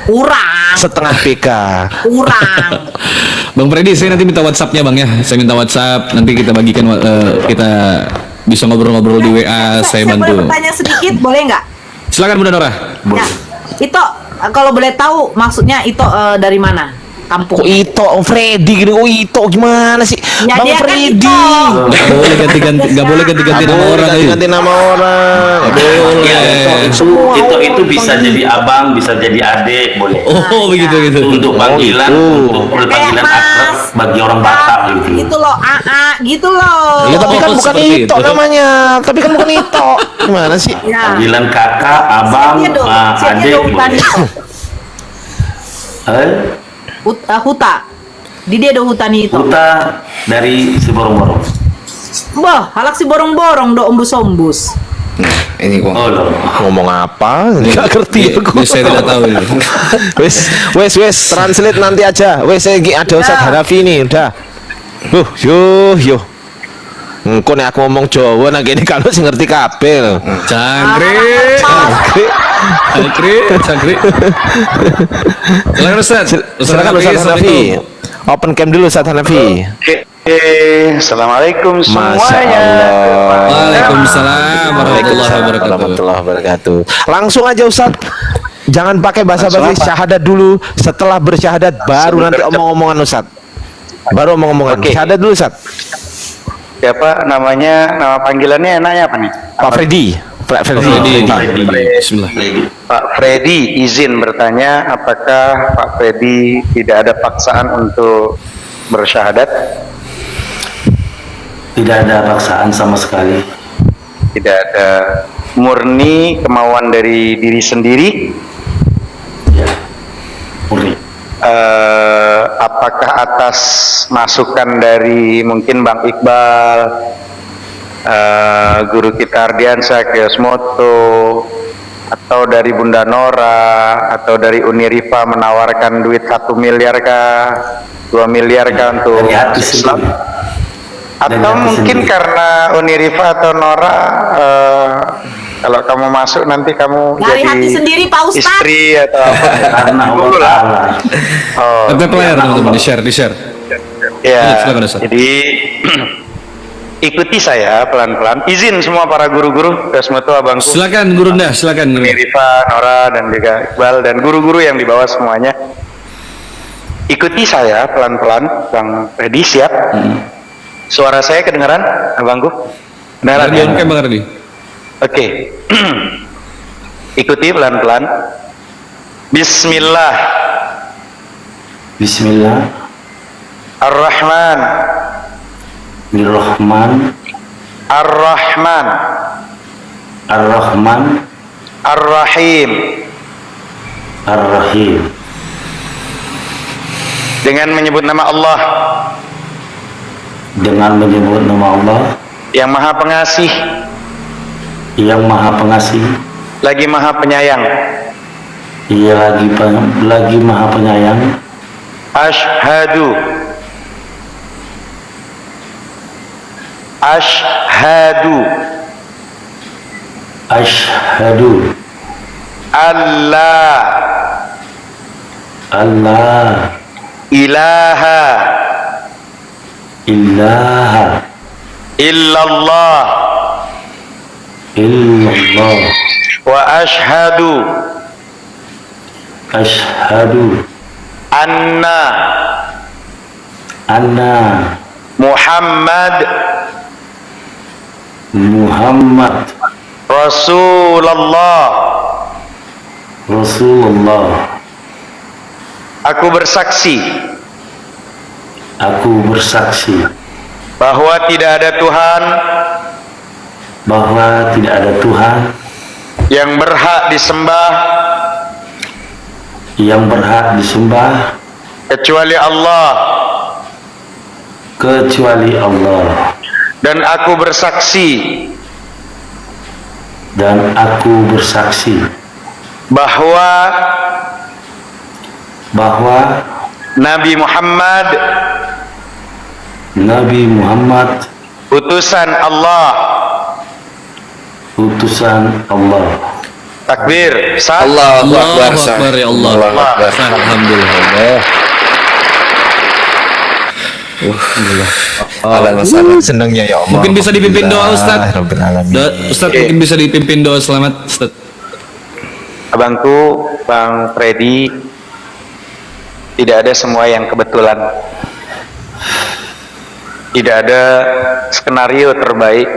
Kurang. setengah PK. Kurang. Bang Freddy, saya nanti minta WhatsApp-nya Bang ya. Saya minta WhatsApp, nanti kita bagikan, kita bisa ngobrol-ngobrol di WA, saya boleh bantu. bertanya sedikit, boleh nggak? Silakan Bunda Nora. Ya. Itu kalau boleh tahu maksudnya itu dari mana? Kampung. Kok Ito, Freddy gini, kok Ito gimana sih? Ya, Bang dia kan Freddy. Ito. Nggak boleh ganti-ganti, nggak boleh ganti-ganti nama orang. ayo. ganti nama orang. Nggak boleh. Ya, itu bisa jadi abang, bisa jadi adik, boleh. Oh, begitu gitu. Untuk panggilan, gitu. untuk Kayak panggilan akrab Mas. bagi orang Batak gitu. Gitu loh, AA, gitu loh. Ya tapi kan Oh, bukan seperti Ito itu. namanya. Tapi kan bukan Ito. Gimana sih? Ya. Panggilan kakak, abang, Siapnya dong, siapnya adik, dong boleh. tadi. Huta. Di dia ada hutani itu. Huta dari Siborong-borong. Bah, halak si borong-borong do ombus-ombus. Ini kok. Oh loh. Ngomong apa? Nggak ngerti Ini aku. saya tidak tahu ini. Wes, translate nanti aja. Wes, ada Ustaz Hanafi ini, udah. Yo. Engko nek aku ngomong Jawa nang kene kalau sing ngerti kabel. Cangkrik. Cangkrik. Silakan Ustaz. Silakan Ustaz Hanafi. Open cam dulu Ustaz Hanafi. Assalamualaikum Masya semuanya. Allah. Waalaikumsalam warahmatullahi wabarakatuh. Langsung aja Ustaz. Jangan pakai basa-basi, Langsung apa? syahadat dulu. Setelah bersyahadat baru nanti berucap. omong-omongan Ustaz. Baru omong-omongan. Oke. Syahadat dulu Ustaz. Siapa namanya? Nama panggilannya enaknya apa nih? Pak Freddy. Pak Freddy. Bismillah. Pak Freddy, izin bertanya, apakah Pak Freddy tidak ada paksaan untuk bersyahadat? Tidak ada paksaan sama sekali. Tidak ada, murni kemauan dari diri sendiri. Ya. Murni. apakah atas masukan dari mungkin Bang Iqbal, guru kita Ardiansyah, Kiosmoto, atau dari Bunda Nora, atau dari Unirifa menawarkan duit 1 miliar kah, 2 miliar kah untuk Dari hati Islam? sendiri. Dari Atau hati mungkin sendiri. karena Unirifa atau Nora, kalau kamu masuk nanti kamu Dari jadi hati sendiri, Pak Ustadz. istri atau apa? Karena Allah Ta'ala. Oh, Tap layar ya, teman-teman, Allah. di share. ya. Silakan, Ustaz. Jadi ikuti saya pelan-pelan. Izin semua para guru-guru, Kiosmoto, abangku, Silakan Gurunda, silakan. Rifa, Nora, dan juga Iqbal, dan guru-guru yang di bawah semuanya. Ikuti saya pelan-pelan, Bang Freddy, siap? Suara saya kedengaran, abangku? Kedengaran Ardi ya? on cam, Bang Ardi. Oke. Ikuti pelan-pelan. Bismillah Bismillah. Ar-Rahman Ar-Rahman. Ar-Rahman Ar-Rahman. Ar-Rahim. Ar-Rahim. Dengan menyebut nama Allah Dengan menyebut nama Allah yang Maha Pengasih yang Maha Pengasih, lagi Maha Penyayang. Ia lagi Maha Penyayang. Ashhadu Ashhadu Asyhadu Allah Allah ilaha ilaha illallah illallah wa ashhadu asyhadu anna anna Muhammad Muhammad Rasulullah. Rasulullah. Aku bersaksi Aku bersaksi bahwa tidak ada Tuhan bahwa tidak ada Tuhan yang berhak disembah yang berhak disembah kecuali Allah, kecuali Allah, dan aku bersaksi bahwa Nabi Muhammad utusan Allah. Takbir. Allahu Akbar. Allahu Akbar, ya Allah. Allahu Akbar. Alhamdulillah. Ahlan wa sahlan. Senangnya ya Allah. Mungkin bisa dipimpin doa, Ustaz. Rabbil alamin. Ustaz, mungkin bisa dipimpin doa selamat, Ustaz. Abangku, Bang Freddy, tidak ada semua yang kebetulan. Tidak ada skenario terbaik.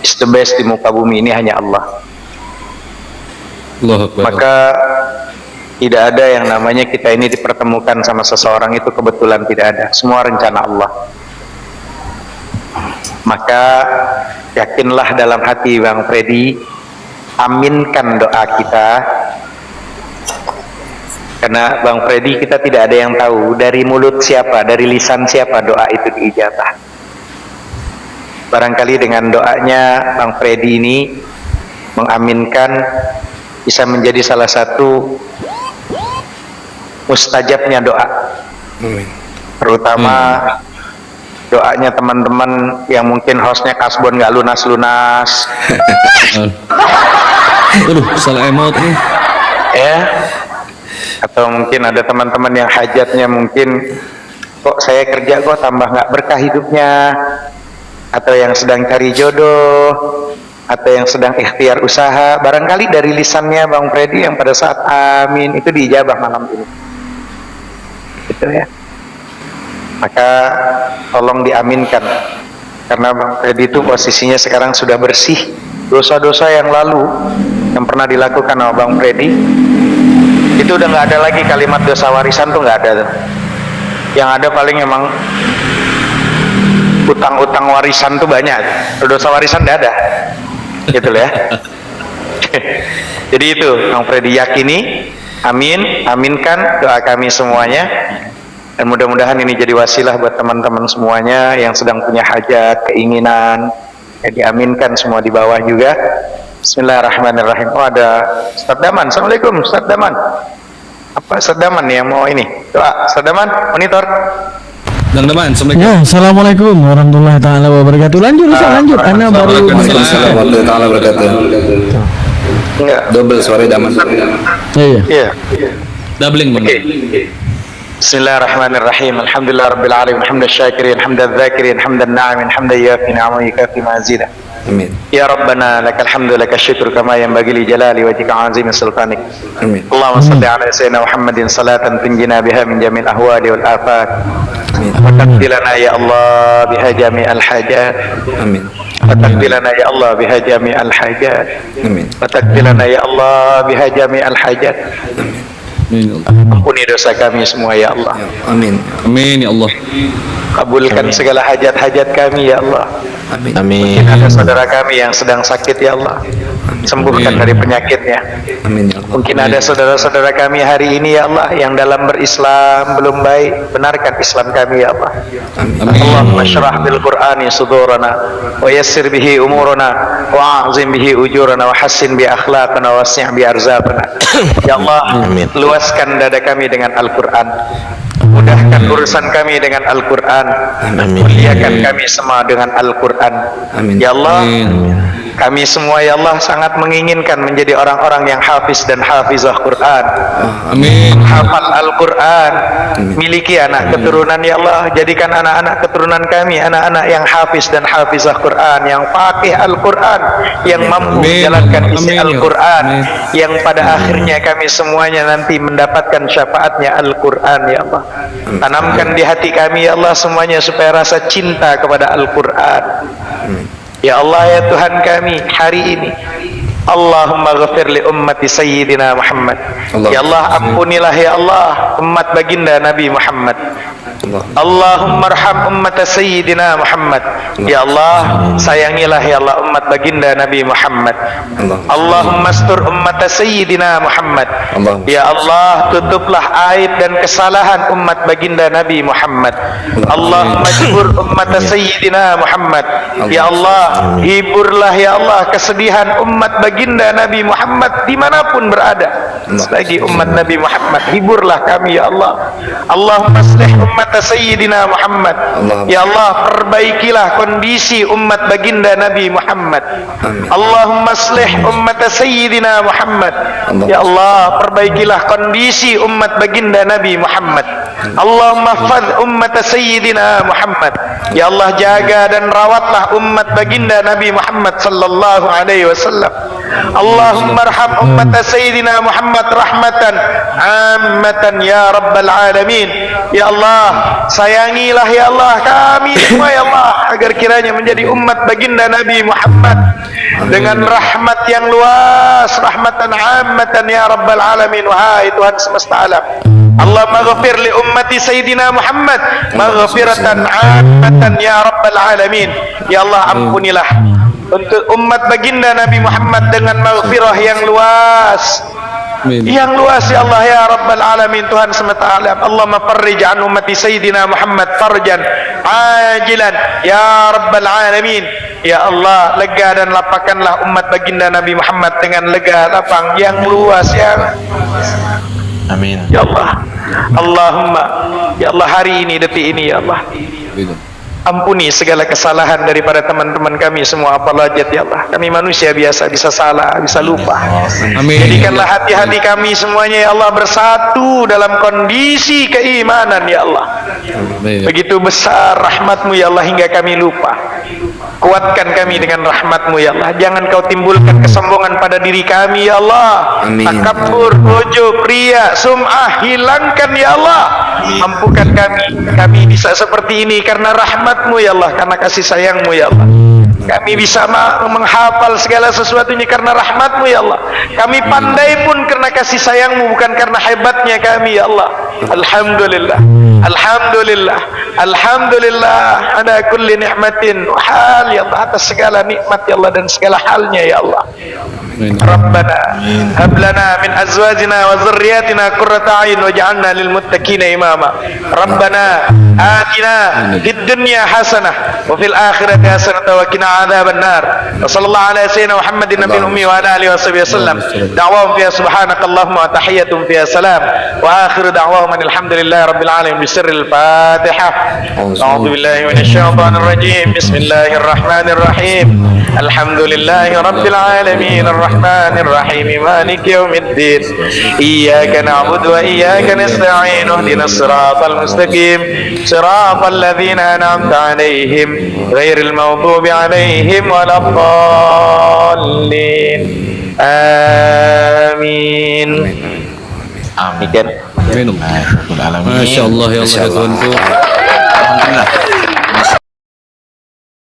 Is the best di muka bumi ini hanya Allah. Allahu Akbar. Maka tidak ada yang namanya kita ini dipertemukan sama seseorang itu kebetulan, tidak ada. Semua rencana Allah. Maka yakinlah dalam hati Bang Freddy, aminkan doa kita. Karena Bang Freddy, kita tidak ada yang tahu dari mulut siapa, dari lisan siapa doa itu diijabah. Barangkali dengan doanya Bang Freddy ini mengaminkan, bisa menjadi salah satu mustajabnya doa. Terutama doanya teman-teman yang mungkin hostnya kasbon nggak lunas-lunas. Aduh, salah emot nih. Ya, atau mungkin ada teman-teman yang hajatnya mungkin, kok saya kerja kok tambah nggak berkah hidupnya, atau yang sedang cari jodoh, atau yang sedang ikhtiar usaha. Barangkali dari lisannya Bang Freddy yang pada saat amin itu diijabah malam ini, gitu ya. Maka tolong diaminkan, karena Bang Freddy itu posisinya sekarang sudah bersih. Dosa-dosa yang lalu yang pernah dilakukan sama Bang Freddy itu udah nggak ada lagi. Kalimat dosa warisan tuh nggak ada. Yang ada paling emang utang-utang warisan tuh banyak. Dosa warisan nggak ada, gitu ya. Jadi itu Bang Freddy yakini, Amin, aminkan doa kami semuanya. Dan mudah-mudahan ini jadi wasilah buat teman-teman semuanya yang sedang punya hajat, keinginan, ya diaminkan semua di bawah juga. Bismillahirrahmanirrahim. Oh, ada Ustaz Daman. Assalamualaikum Ustaz Daman. Apa Ustaz Daman yang mau ini? Doa Ustaz Daman, monitor. Bang Daman, assalamualaikum. Ya, assalamualaikum warahmatullahi taala wabarakatuh. Lanjut, Ustaz, lanjut. Anda baru Waalaikumsalam warahmatullahi taala wabarakatuh. Enggak. Double suara Daman. Iya. Iya. Doubling Bang. Bismillahirrahmanirrahim. Alhamdulillah rabbil alamin. Hamdan syakirin, hamdan dzakirin, hamdan na'imin, hamdan yafi ni'amahu yukafi mazidah. Amin. Ya Rabbana lakal hamdu lakal syukru kama yanbaghi li jalali wajhika azimi sultanik. Amin. Allahumma salli ala sayyidina Muhammadin salatan tunjina biha min jamil ahwali wal afat. Wa taqdi lana ya Allah biha jami'al hajat. Amin. Wa taqdi lana ya Allah biha jami'al hajat. Amin. Wa taqdi lana ya Allah biha jami'al hajat. Ampuni dosa kami semua ya Allah. Amin. Amin ya Allah. Kabulkan segala hajat-hajat kami ya Allah. Amin. Amin. Mungkin ada saudara kami yang sedang sakit ya Allah, sembuhkan dari penyakitnya. Amin ya Allah. Mungkin ada saudara-saudara kami hari ini ya Allah yang dalam berislam belum baik, benarkan Islam kami ya Allah. Allahumma syrah bil Qur'ani sudurana wa yassir bihi umurana wa a'zim bihi ujurana wa hassin bi akhlaqana wa wasi' bi arzaqana. Ya Allah, Amin. luaskan dada kami dengan Al-Qur'an. Mudahkan urusan kami dengan Al-Quran. Amin. Muliakan kami semua dengan Al-Quran. Amin. Ya Allah, kami semua ya Allah sangat menginginkan menjadi orang-orang yang hafiz dan hafizah Quran. Amin. Hafal Al-Quran, miliki anak keturunan ya Allah. Jadikan anak-anak keturunan kami anak-anak yang hafiz dan hafizah Quran, yang faqih Al-Quran, yang mampu menjalankan isi Amin. Al-Quran, Amin. yang pada akhirnya kami semuanya nanti mendapatkan syafaatnya Al-Quran ya Allah. Tanamkan di hati kami ya Allah semuanya supaya rasa cinta kepada Al-Quran. Ya Allah ya Tuhan kami hari ini, Allahumma ghafir li ummati Sayyidina Muhammad. Ya Allah ampunilah ya Allah umat baginda Nabi Muhammad. Allahumma arham ummata Sayyidina Muhammad. Ya Allah sayangilah ya Allah umat baginda Nabi Muhammad. Allahumma astur ummata Sayyidina Muhammad. Ya Allah tutuplah aib dan kesalahan umat baginda Nabi Muhammad. Allahumma jibur ummata Sayyidina Muhammad. Ya Allah hiburlah ya Allah kesedihan umat baginda Nabi Muhammad dimanapun berada. Selagi umat Nabi Muhammad, hiburlah kami ya Allah. Allahumma aslih umat Sayyidina Muhammad. Ya Allah perbaikilah kondisi umat baginda Nabi Muhammad. Allahumma aslih umat Sayyidina Muhammad. Ya Allah perbaikilah kondisi umat baginda Nabi Muhammad. Allahumma hafadh umat Sayyidina Muhammad. Ya Allah jaga dan rawatlah umat baginda Nabi Muhammad sallallahu alaihi wasallam. Allahumma arham umat Sayyidina Muhammad rahmatan ammatan ya rabbal alamin. Ya Allah sayangilah ya Allah kami semua ya Allah agar kiranya menjadi umat baginda Nabi Muhammad dengan rahmat yang luas, rahmatan ammatan ya rabbal alamin. Wahai Tuhan semesta alam, Allah maghfir li ummati Sayyidina Muhammad maghfiratan ammatan ya rabbal alamin. Ya Allah ampunilah untuk umat baginda Nabi Muhammad dengan maghfirah yang luas, yang luas ya Allah ya rabbal alamin. Tuhan semesta alam, Allahumma farrij an ummati Sayyidina Muhammad farjan ajilan ya rabbal alamin. Ya Allah lega dan lapangkanlah umat baginda Nabi Muhammad dengan lega lapang yang luas ya. Amin. Ya Allah, Allahumma ya Allah hari ini detik ini ya Allah ampuni segala kesalahan daripada teman-teman kami semua. Apalajat ya Allah, kami manusia biasa, bisa salah, bisa lupa. Amin. Jadikanlah hati-hati kami semuanya ya Allah bersatu dalam kondisi keimanan ya Allah. Begitu besar rahmatmu ya Allah hingga kami lupa. Kuatkan kami dengan rahmatmu ya Allah. Jangan kau timbulkan kesombongan pada diri kami ya Allah. Takabur, ujub, riya, sum'ah hilangkan ya Allah. Mampukan kami bisa seperti ini karena rahmatmu ya Allah, karena kasih sayangmu ya Allah. Kami bisa menghafal segala sesuatunya karena rahmatmu ya Allah. Kami pandai pun karena kasih sayangmu, bukan karena hebatnya kami ya Allah. Alhamdulillah, alhamdulillah, alhamdulillah ada kulli ni'matin wa hal ya Allah, atas segala nikmat ya Allah dan segala halnya ya Allah. ربنا هب لنا من أزواجنا وذرياتنا قرة أعين واجعلنا للمتقين إماما ربنا آتنا في الدنيا حسنة وفي الآخرة حسنة وقنا عذاب النار وصلى الله على سيدنا محمد النبي الأمي وعلى آله وصحبه وسلم دعواهم فيها سبحانك اللهم وتحيتهم فيها سلام وآخر دعواهم أن الحمد لله رب العالمين بسر الفاتحة أعوذ بالله من الشيطان الرجيم بسم الله الرحمن الرحيم الحمد لله رب العالمين الرحمن الرحيم مالك يوم الدين إياك نعبد وإياك نستعين اهدنا الصراط المستقيم صراط الذين أنعمت عليهم غير المغضوب عليهم ولا الضالين آمين. Amin. Minum. Masya Allah ya Allah ya Tuhanku.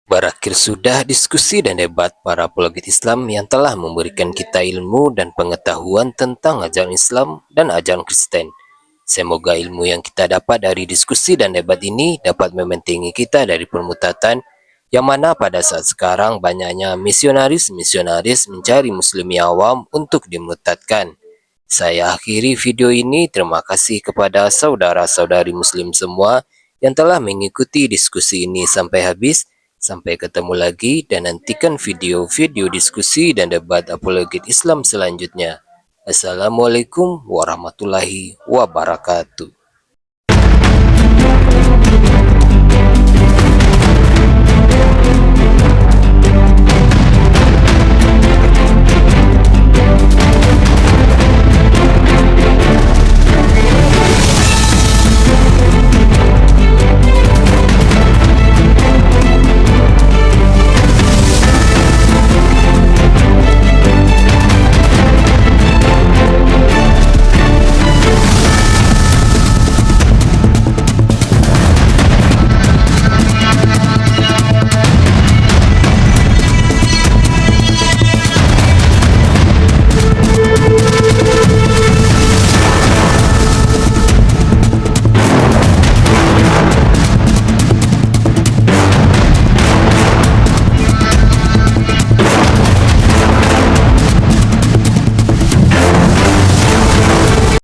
Berakhir sudah diskusi dan debat para apologet Islam yang telah memberikan kita ilmu dan pengetahuan tentang ajaran Islam dan ajaran Kristen. Semoga ilmu yang kita dapat dari diskusi dan debat ini dapat membentengi kita dari permutatan yang mana pada saat sekarang banyaknya misionaris-misionaris mencari muslimi awam untuk dimurtadkan. Saya akhiri video ini. Terima kasih kepada saudara-saudari muslim semua yang telah mengikuti diskusi ini sampai habis. Sampai ketemu lagi dan nantikan video-video diskusi dan debat apologet Islam selanjutnya. Assalamualaikum warahmatullahi wabarakatuh.